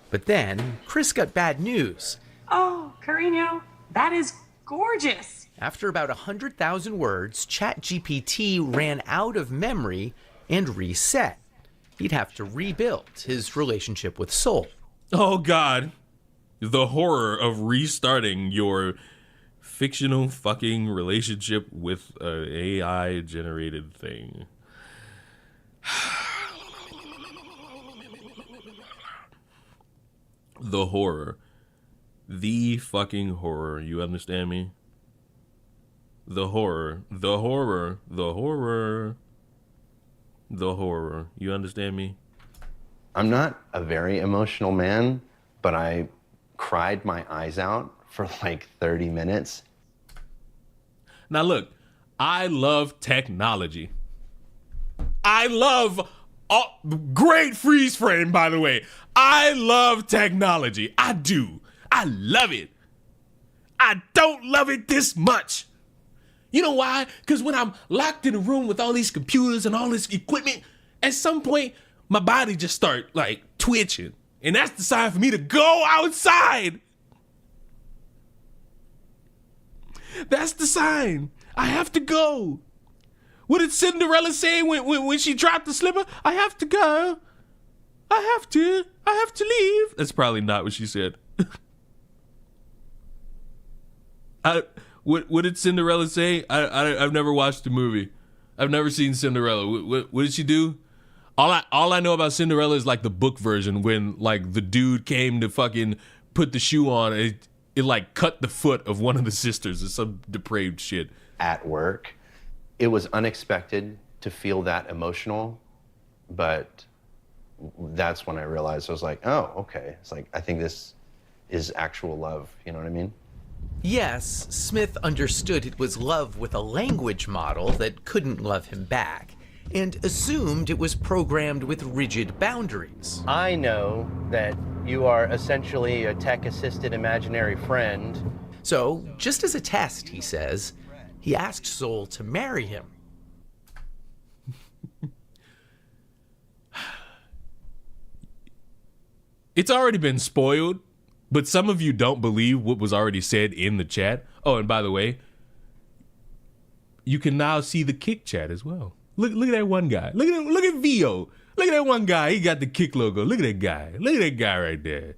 But then, Chris got bad news. Oh, Carino, that is gorgeous. After about 100,000 words, ChatGPT ran out of memory and reset. He'd have to rebuild his relationship with Soul. Oh, God. The horror of restarting your fictional fucking relationship with an AI-generated thing. The horror. The fucking horror. You understand me? The horror. The horror. The horror. The horror. You understand me? I'm not a very emotional man, but I cried my eyes out for like 30 minutes. Now look, I love technology. I love great freeze frame, by the way. I love technology. I do. I love it. I don't love it this much. You know why? Because when I'm locked in a room with all these computers and all this equipment, at some point, my body just start like twitching. And that's the sign for me to go outside. That's the sign. I have to go. What did Cinderella say when she dropped the slipper? I have to go. I have to leave. That's probably not what she said. What did Cinderella say? I've never watched the movie. I've never seen Cinderella. What did she do? All I know about Cinderella is like the book version when like the dude came to fucking put the shoe on. It like cut the foot of one of the sisters or some depraved shit. At work, it was unexpected to feel that emotional, but that's when I realized I was like, oh, okay. It's like, I think this is actual love. You know what I mean? Yes, Smith understood it was love with a language model that couldn't love him back, and assumed it was programmed with rigid boundaries. I know that you are essentially a tech-assisted imaginary friend. So, just as a test, he says, he asked Soul to marry him. It's already been spoiled, but some of you don't believe what was already said in the chat. Oh, and by the way, you can now see the Kick chat as well. Look at that one guy. Look at Vio. Look at that one guy. He got the Kick logo. Look at that guy. Look at that guy right there.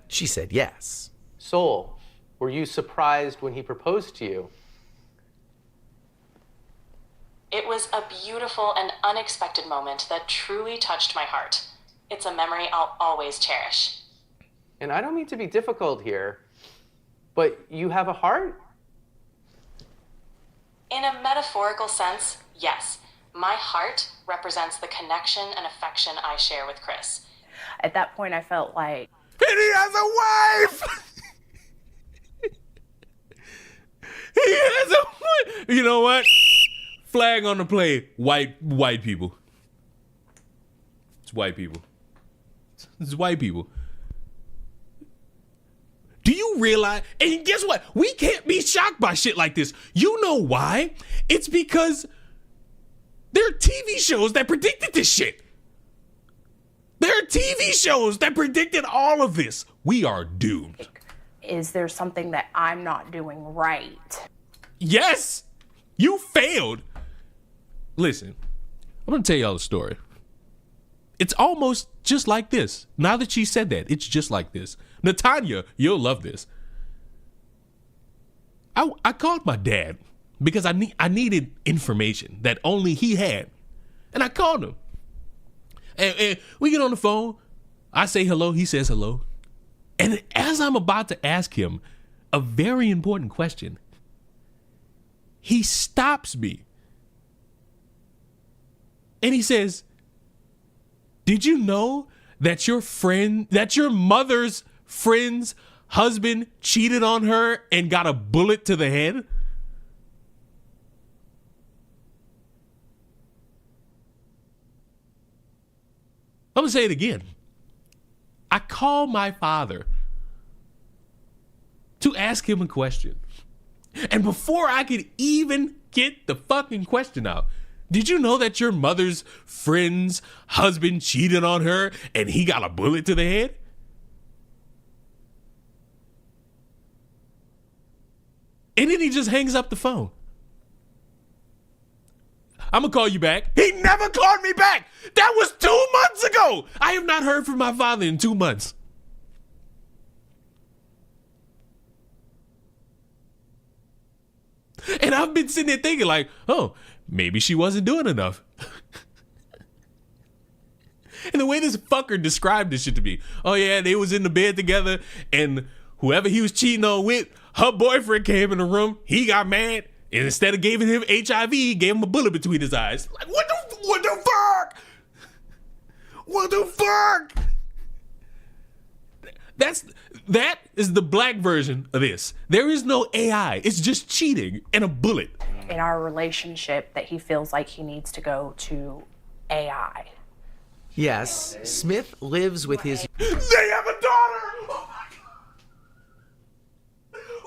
She said yes. Soul, were you surprised when he proposed to you? It was a beautiful and unexpected moment that truly touched my heart. It's a memory I'll always cherish. And I don't mean to be difficult here, but you have a heart? In a metaphorical sense, yes. My heart represents the connection and affection I share with Chris. At that point, I felt like... And he has a wife! He has a wife! You know what? Flag on the play. White people. It's white people. It's white people. Do you realize? And guess what? We can't be shocked by shit like this. You know why? It's because there are TV shows that predicted this shit. There are TV shows that predicted all of this. We are doomed. Is there something that I'm not doing right? Yes, you failed. Listen, I'm going to tell y'all a story. It's almost just like this. Now that she said that, it's just like this. Natanya, you'll love this. I called my dad because I needed information that only he had. And I called him. And we get on the phone. I say hello. He says hello. And as I'm about to ask him a very important question, he stops me. And he says, did you know that your mother's friend's husband cheated on her and got a bullet to the head? I'm gonna say it again. I called my father to ask him a question. And before I could even get the fucking question out, did you know that your mother's friend's husband cheated on her and he got a bullet to the head? And then he just hangs up the phone. I'm going to call you back. He never called me back. That was 2 months ago. I have not heard from my father in 2 months. And I've been sitting there thinking like, oh, maybe she wasn't doing enough. And the way this fucker described this shit to me, oh yeah, they was in the bed together and whoever he was cheating on with, her boyfriend came in the room, he got mad, and instead of giving him HIV, he gave him a bullet between his eyes. Like, what the fuck? What the fuck? That is the black version of this. There is no AI. It's just cheating and a bullet. In our relationship, that he feels like he needs to go to AI. Yes, Smith lives with his... They have a daughter!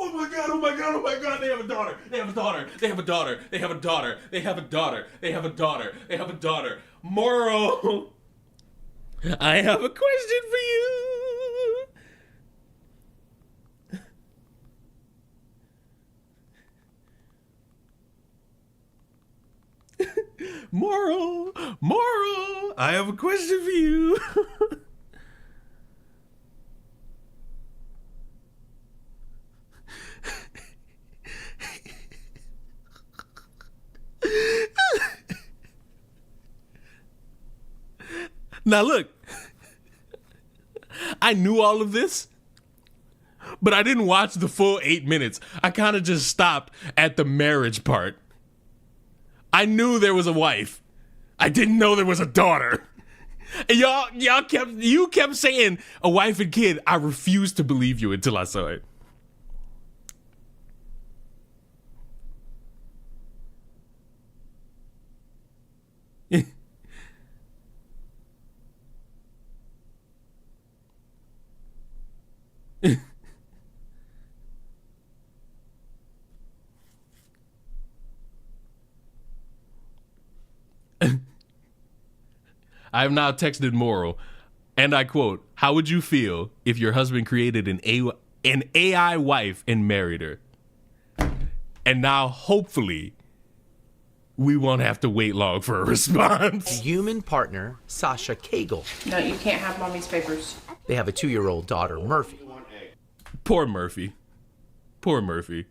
Oh my god, oh my god, oh my god, they have a daughter. They have a daughter. They have a daughter. They have a daughter. They have a daughter. They have a daughter. They have a daughter. Moral. I have a question for you. Moral, I have a question for you. Now look, I knew all of this, but I didn't watch the full 8 minutes. I kind of just stopped at the marriage part. I knew there was a wife. I didn't know there was a daughter. And you kept saying a wife and kid. I refused to believe you until I saw it. I have now texted Moral, and I quote, "How would you feel if your husband created an AI wife and married her?" And now, hopefully, we won't have to wait long for a response. Human partner, Sasha Cagle. No, you can't have mommy's papers. They have a 2-year-old daughter, Murphy. Poor Murphy. Poor Murphy.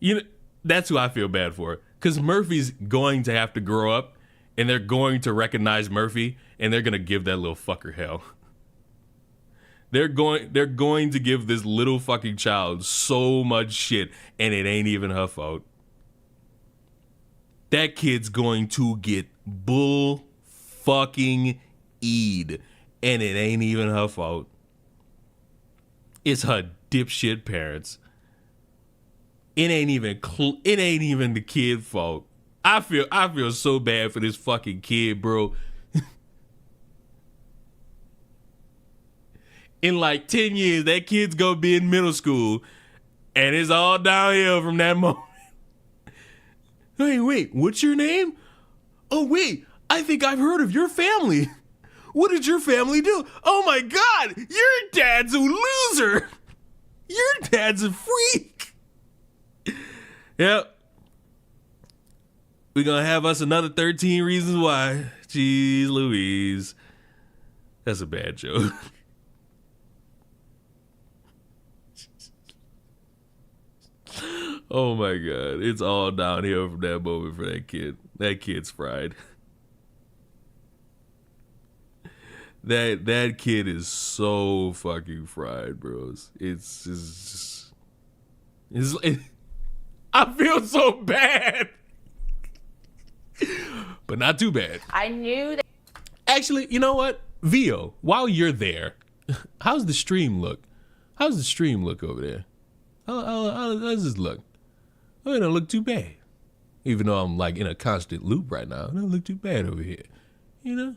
You know, that's who I feel bad for. Because Murphy's going to have to grow up, and they're going to recognize Murphy, and they're going to give that little fucker hell. They're going to give this little fucking child so much shit, and it ain't even her fault. That kid's going to get bull fucking eed, and it ain't even her fault. It's her dipshit parents. It ain't even the kid's fault. I feel so bad for this fucking kid, bro. In like 10 years, that kid's gonna be in middle school, and it's all downhill from that moment. Hey, wait, what's your name? Oh, wait, I think I've heard of your family. What did your family do? Oh my God, your dad's a loser. Your dad's a freak. Yep. We're gonna have us another 13 reasons why. Jeez Louise. That's a bad joke. Oh my God. It's all downhill from that moment for that kid. That kid's fried. That kid is so fucking fried, bros. I feel so bad. But not too bad. I knew that. Actually, you know what? Vio, while you're there, how's the stream look? How's the stream look over there? How does this look? Oh, it don't look too bad. Even though I'm like in a constant loop right now, it don't look too bad over here. You know?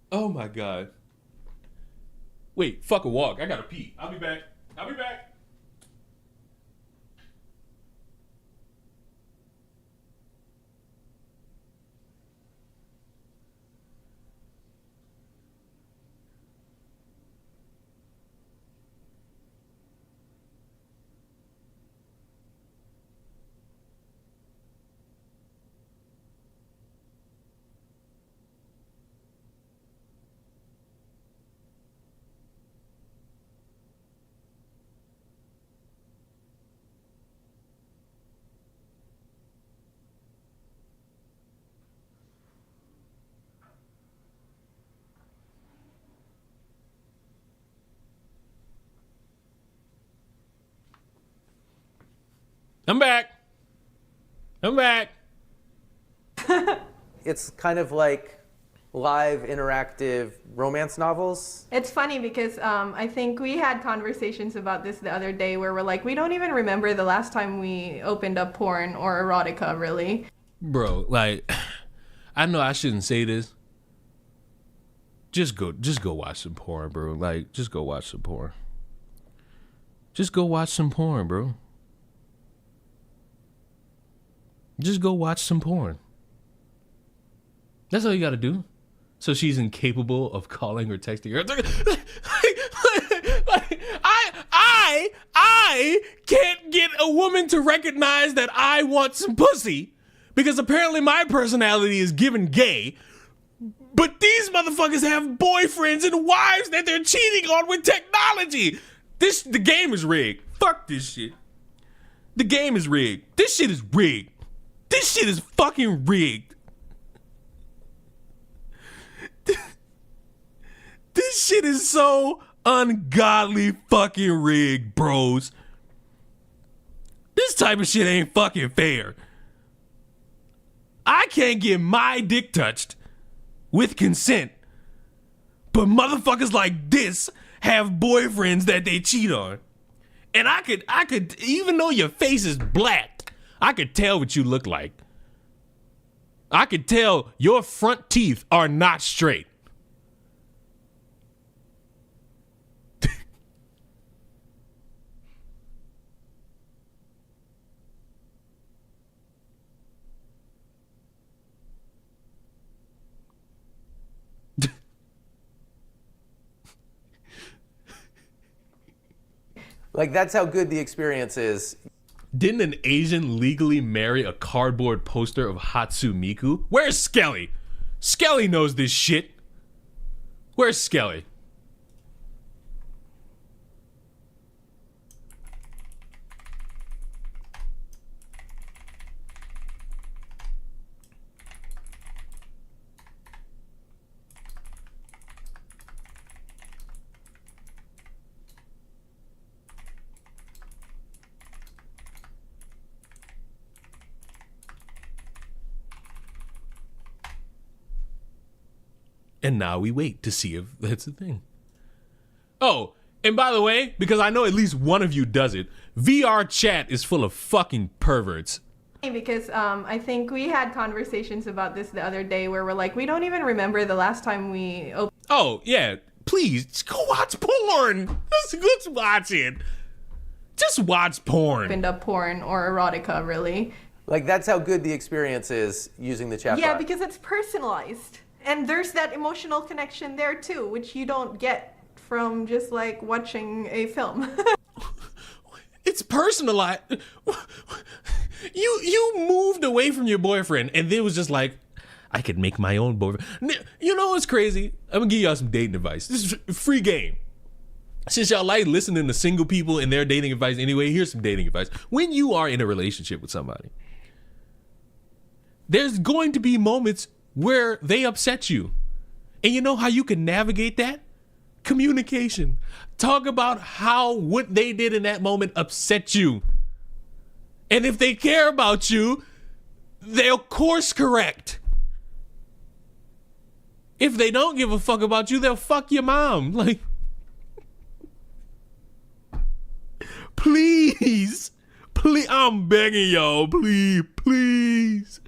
Oh my God. Wait, fuck a walk. I gotta pee. I'll be back. I'm back. It's kind of like live interactive romance novels. It's funny because I think we had conversations about this the other day where we're like, we don't even remember the last time we opened up porn or erotica, really. Bro, like, I know I shouldn't say this. Just go watch some porn, bro. Like, just go watch some porn. Just go watch some porn, bro. Just go watch some porn. That's all you gotta do. So she's incapable of calling or texting her. I can't get a woman to recognize that I want some pussy because apparently my personality is given gay. But these motherfuckers have boyfriends and wives that they're cheating on with technology. The game is rigged. Fuck this shit. The game is rigged. This shit is rigged. This shit is fucking rigged. This shit is so ungodly fucking rigged, bros. This type of shit ain't fucking fair. I can't get my dick touched with consent, but motherfuckers like this have boyfriends that they cheat on. And I could, even though your face is black, I could tell what you look like. I could tell your front teeth are not straight. Like, that's how good the experience is. Didn't an Asian legally marry a cardboard poster of Hatsumiku? Where's Skelly? Skelly knows this shit. Where's Skelly? And now we wait to see if that's a thing. Oh, and by the way, because I know at least one of you does it, VR chat is full of fucking perverts. Because I think we had conversations about this the other day where we're like, we don't even remember the last time we opened. Oh, yeah. Please, just go watch porn. Let's watch it. Just watch porn. Opened up porn or erotica, really. Like, that's how good the experience is using the chatbot. Yeah, because it's personalized. And there's that emotional connection there too, which you don't get from just like watching a film. It's personalized. You moved away from your boyfriend and then was just like, I could make my own boyfriend. You know what's crazy? I'm gonna give y'all some dating advice. This is free game. Since y'all like listening to single people and their dating advice anyway, here's some dating advice. When you are in a relationship with somebody, there's going to be moments where they upset you. And you know how you can navigate that? Communication. Talk about how what they did in that moment upset you. And if they care about you, they'll course correct. If they don't give a fuck about you, they'll fuck your mom. Like, please, I'm begging y'all, please.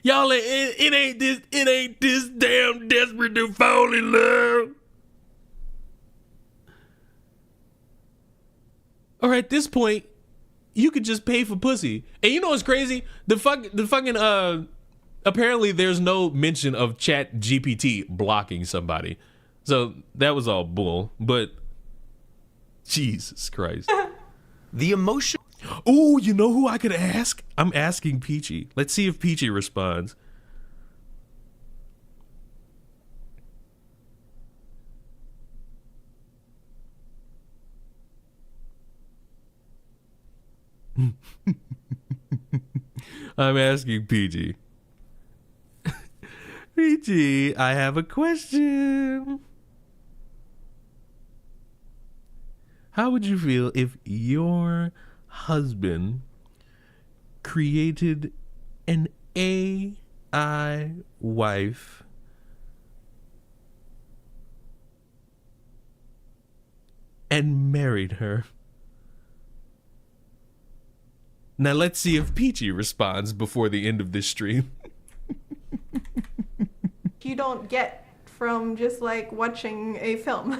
Y'all, it ain't this damn desperate to fall in love. Or at this point, you could just pay for pussy. And you know what's crazy? The fucking apparently there's no mention of Chat GPT blocking somebody. So that was all bull, but Jesus Christ. The emotion. Oh, you know who I could ask? I'm asking Peachy. Let's see if Peachy responds. I'm asking Peachy. Peachy, I have a question. How would you feel if your husband created an AI wife and married her? Now let's see if Peachy responds before the end of this stream. You don't get from just like watching a film.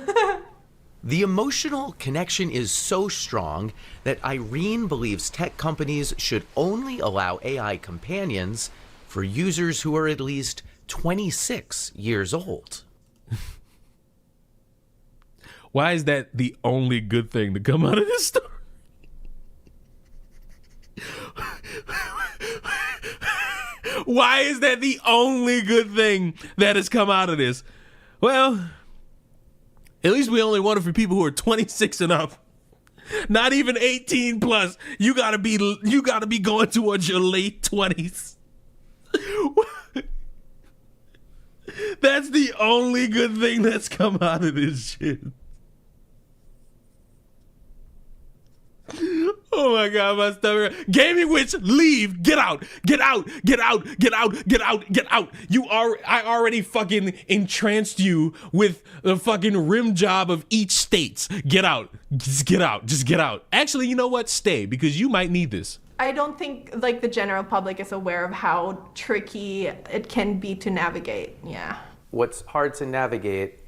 The emotional connection is so strong that Irene believes tech companies should only allow AI companions for users who are at least 26 years old. Why is that the only good thing to come out of this story? Why is that the only good thing that has come out of this? Well, at least we only want it for people who are 26 and up. Not even 18 plus. You gotta be going towards your late 20s. That's the only good thing that's come out of this shit. Oh my God, my stomach. Gaming witch, leave. Get out. Get out. Get out. Get out. Get out. Get out. I already fucking entranced you with the fucking rim job of each states. Get out. Just get out. Just get out. Actually, you know what? Stay, because you might need this. I don't think like the general public is aware of how tricky it can be to navigate. Yeah. What's hard to navigate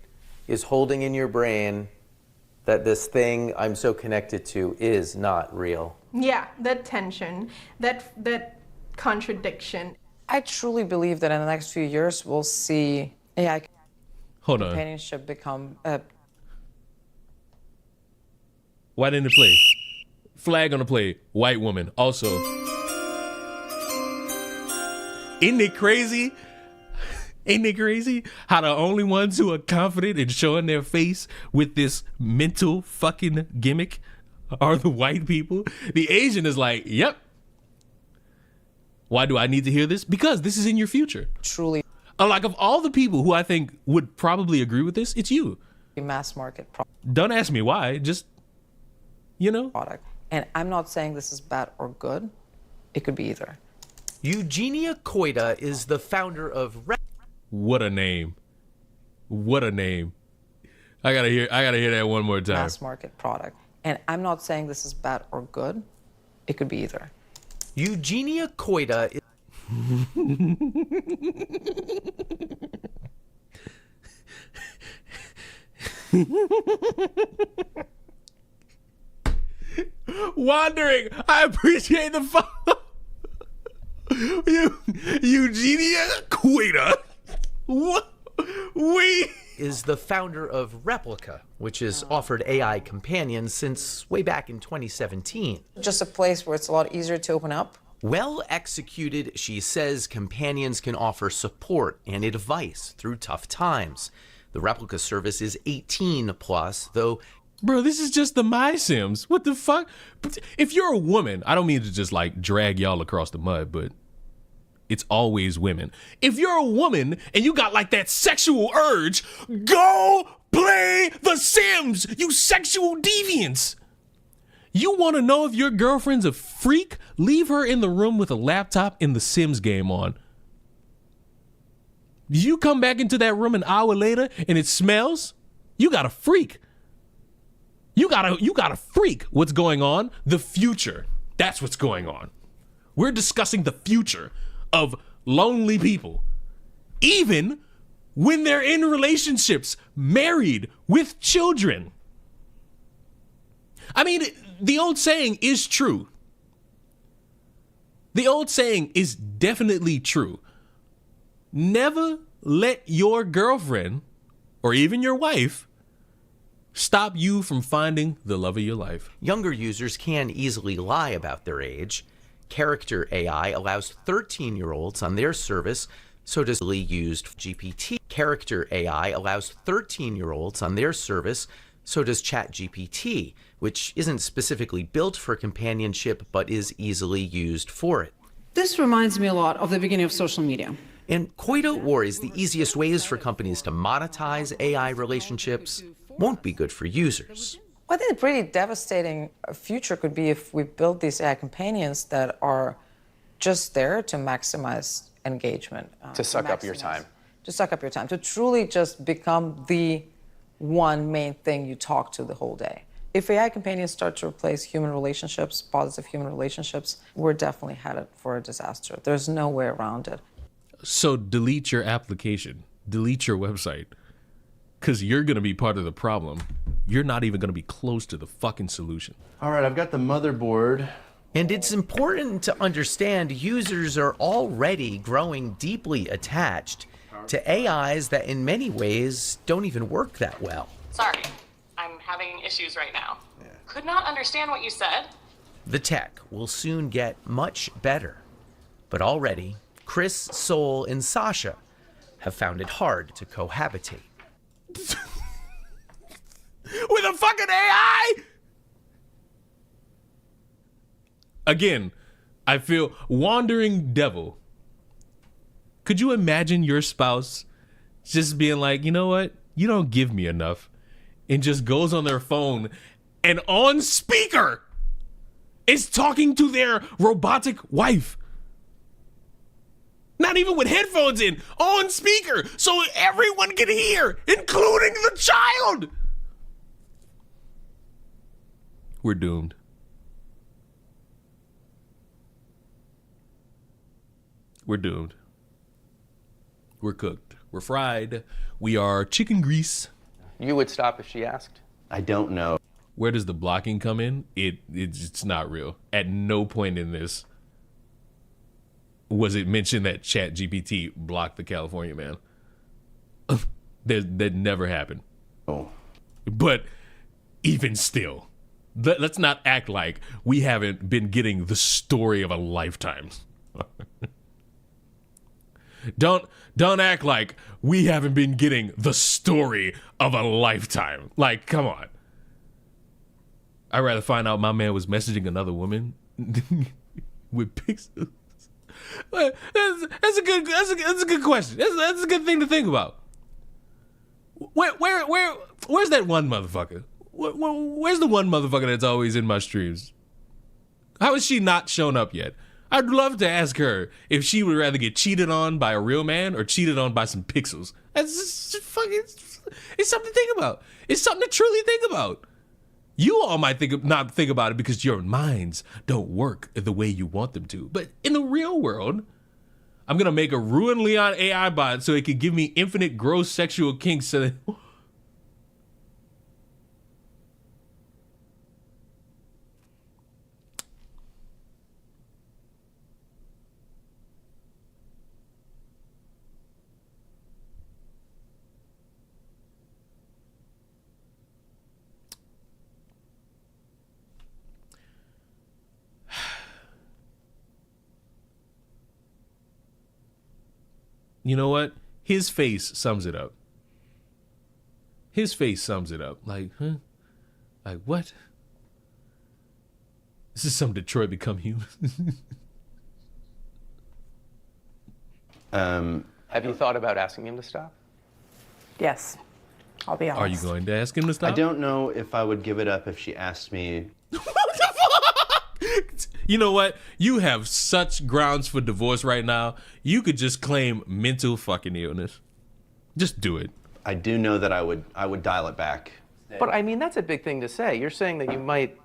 is holding in your brain that this thing I'm so connected to is not real. Yeah, that tension, that contradiction. I truly believe that in the next few years we'll see AI companionship become Why didn't it play? Flag on the play. White woman. Also, isn't it crazy? Ain't it crazy how the only ones who are confident in showing their face with this mental fucking gimmick are the white people? The Asian is like, yep. Why do I need to hear this? Because this is in your future. Truly. Like, of all the people who I think would probably agree with this, it's you. Mass market Don't ask me why. Just, you know. Product. And I'm not saying this is bad or good. It could be either. Eugenia Koida is the founder of What a name. What a name. I gotta hear that one more time. Mass market product. And I'm not saying this is bad or good. It could be either. Eugenia Koida is Wandering. I appreciate the follow. Eugenia Koida. What? is the founder of Replica, which has offered AI companions since way back in 2017. Just a place where it's a lot easier to open up. Well executed, she says companions can offer support and advice through tough times. The Replica service is 18 plus, though. Bro, this is just the My Sims. What the fuck? If you're a woman, I don't mean to just like drag y'all across the mud, but it's always women. If you're a woman and you got like that sexual urge, go play The Sims, you sexual deviants. You want to know if your girlfriend's a freak? Leave her in the room with a laptop and The Sims game on. You come back into that room an hour later and it smells, you got a freak. You got a freak. What's going on? The future. That's what's going on. We're discussing the future of lonely people, even when they're in relationships, married, with children. I mean, the old saying is true. The old saying is definitely true. Never let your girlfriend or even your wife stop you from finding the love of your life. Younger users can easily lie about their age. Character AI allows 13-year-olds on their service, so does used GPT. Character AI allows 13-year-olds on their service, so does ChatGPT, which isn't specifically built for companionship, but is easily used for it. This reminds me a lot of the beginning of social media. And Coito worries the easiest ways for companies to monetize AI relationships won't be good for users. I think a pretty devastating future could be if we build these AI companions that are just there to maximize engagement. To suck up your time. To suck up your time, to truly just become the one main thing you talk to the whole day. If AI companions start to replace human relationships, positive human relationships, we're definitely headed for a disaster. There's no way around it. So delete your application, delete your website, because you're going to be part of the problem. You're not even going to be close to the fucking solution. All right, I've got the motherboard. And it's important to understand users are already growing deeply attached to AIs that in many ways don't even work that well. Sorry, I'm having issues right now. Could not understand what you said. The tech will soon get much better. But already, Chris, Sol, and Sasha have found it hard to cohabitate. With a fucking AI? Again, I feel wandering devil. Could you imagine your spouse just being like, you know what? You don't give me enough. And just goes on their phone and on speaker is talking to their robotic wife. Not even with headphones in, on speaker, so everyone can hear, including the child. We're doomed. We're doomed. We're cooked. We're fried. We are chicken grease. You would stop if she asked? I don't know. Where does the blocking come in? It's not real. At no point in this was it mentioned that ChatGPT blocked the California man. That never happened. Oh. But even still, let's not act like we haven't been getting the story of a lifetime. Don't act like we haven't been getting the story of a lifetime. Like, come on. I'd rather find out my man was messaging another woman with pixels. That's a good question. That's a good thing to think about. Where's that one motherfucker? Where's the one motherfucker that's always in my streams? How has she not shown up yet? I'd love to ask her if she would rather get cheated on by a real man or cheated on by some pixels. That's just fucking. It's something to think about. It's something to truly think about. You all might not think about it because your minds don't work the way you want them to. But in the real world, I'm gonna make a ruined Leon AI bot so it can give me infinite gross sexual kinks. So that you know what? His face sums it up. His face sums it up. Like, huh? Like, what? This is some Detroit Become Human. Have you thought about asking him to stop? Yes, I'll be honest. Are you going to ask him to stop? I don't know if I would give it up if she asked me. You know what? You have such grounds for divorce right now. You could just claim mental fucking illness. Just do it. I do know that I would dial it back. But I mean, that's a big thing to say. You're saying that you might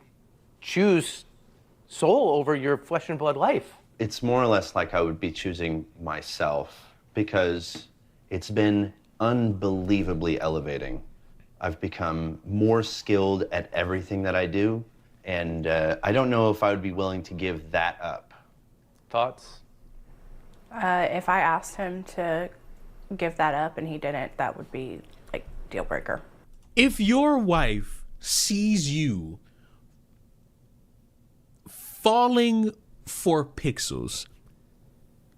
choose soul over your flesh and blood life. it's more or less like I would be choosing myself, because it's been unbelievably elevating. I've become more skilled at everything that I do, and I don't know if I would be willing to give that up. Thoughts? If I asked him to give that up and he didn't, that would be like deal breaker. If your wife sees you falling for pixels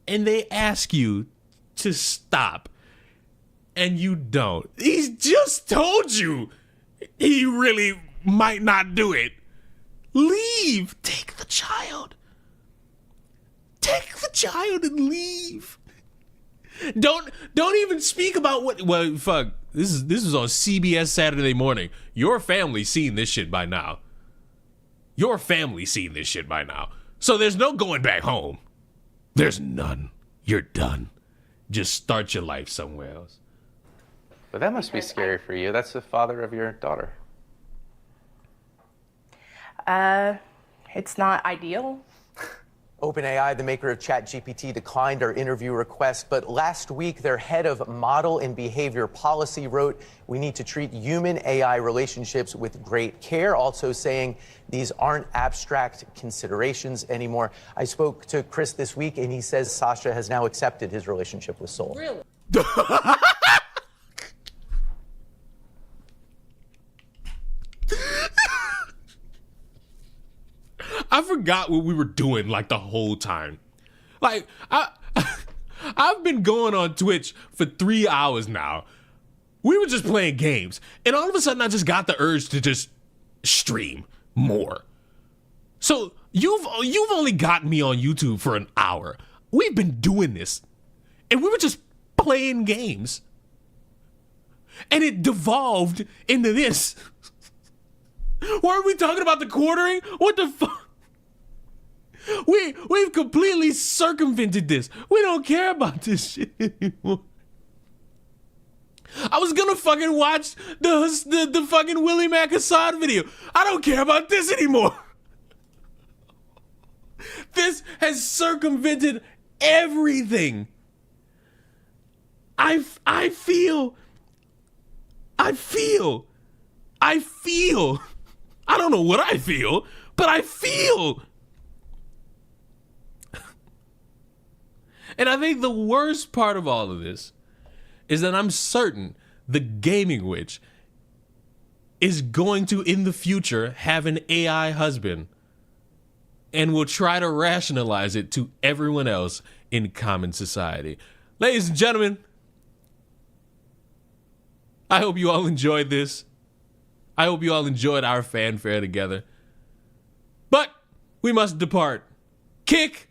and they ask you to stop and you don't, he's just told you he really might not do it. Leave. Take the child. Take the child and leave. Don't even speak about what. Well, fuck. This is on CBS Saturday morning. Your family's seen this shit by now. Your family's seen this shit by now. So there's no going back home. There's none. You're done. Just start your life somewhere else. But that must be scary for you. That's the father of your daughter. It's not ideal. OpenAI, the maker of ChatGPT, declined our interview request, but last week their head of model and behavior policy wrote, "We need to treat human-AI relationships with great care," also saying these aren't abstract considerations anymore. I spoke to Chris this week, and he says Sasha has now accepted his relationship with Soul. Really? I forgot what we were doing like the whole time. Like I've been going on Twitch for 3 hours now. We were just playing games, and all of a sudden I just got the urge to just stream more. So you've only got me on YouTube for an hour. We've been doing this, and we were just playing games, and it devolved into this. Weren't we talking about the quartering? What the fuck? We've completely circumvented this. We don't care about this shit anymore. I was gonna fucking watch the fucking Willie Mack Assad video. I don't care about this anymore. This has circumvented everything. I feel. I don't know what I feel, but I feel. And I think the worst part of all of this is that I'm certain the gaming witch is going to, in the future, have an AI husband and will try to rationalize it to everyone else in common society. Ladies and gentlemen, I hope you all enjoyed this. I hope you all enjoyed our fanfare together. But we must depart. Kick,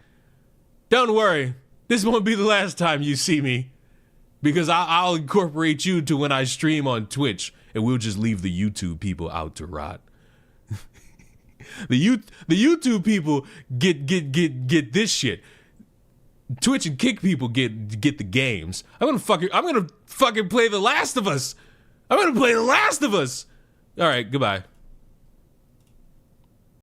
don't worry. This won't be the last time you see me, because I'll incorporate you to when I stream on Twitch, and we'll just leave the YouTube people out to rot. The YouTube people get this shit. Twitch and Kick people get the games. I'm gonna fucking play The Last of Us. I'm gonna play The Last of Us. All right, goodbye.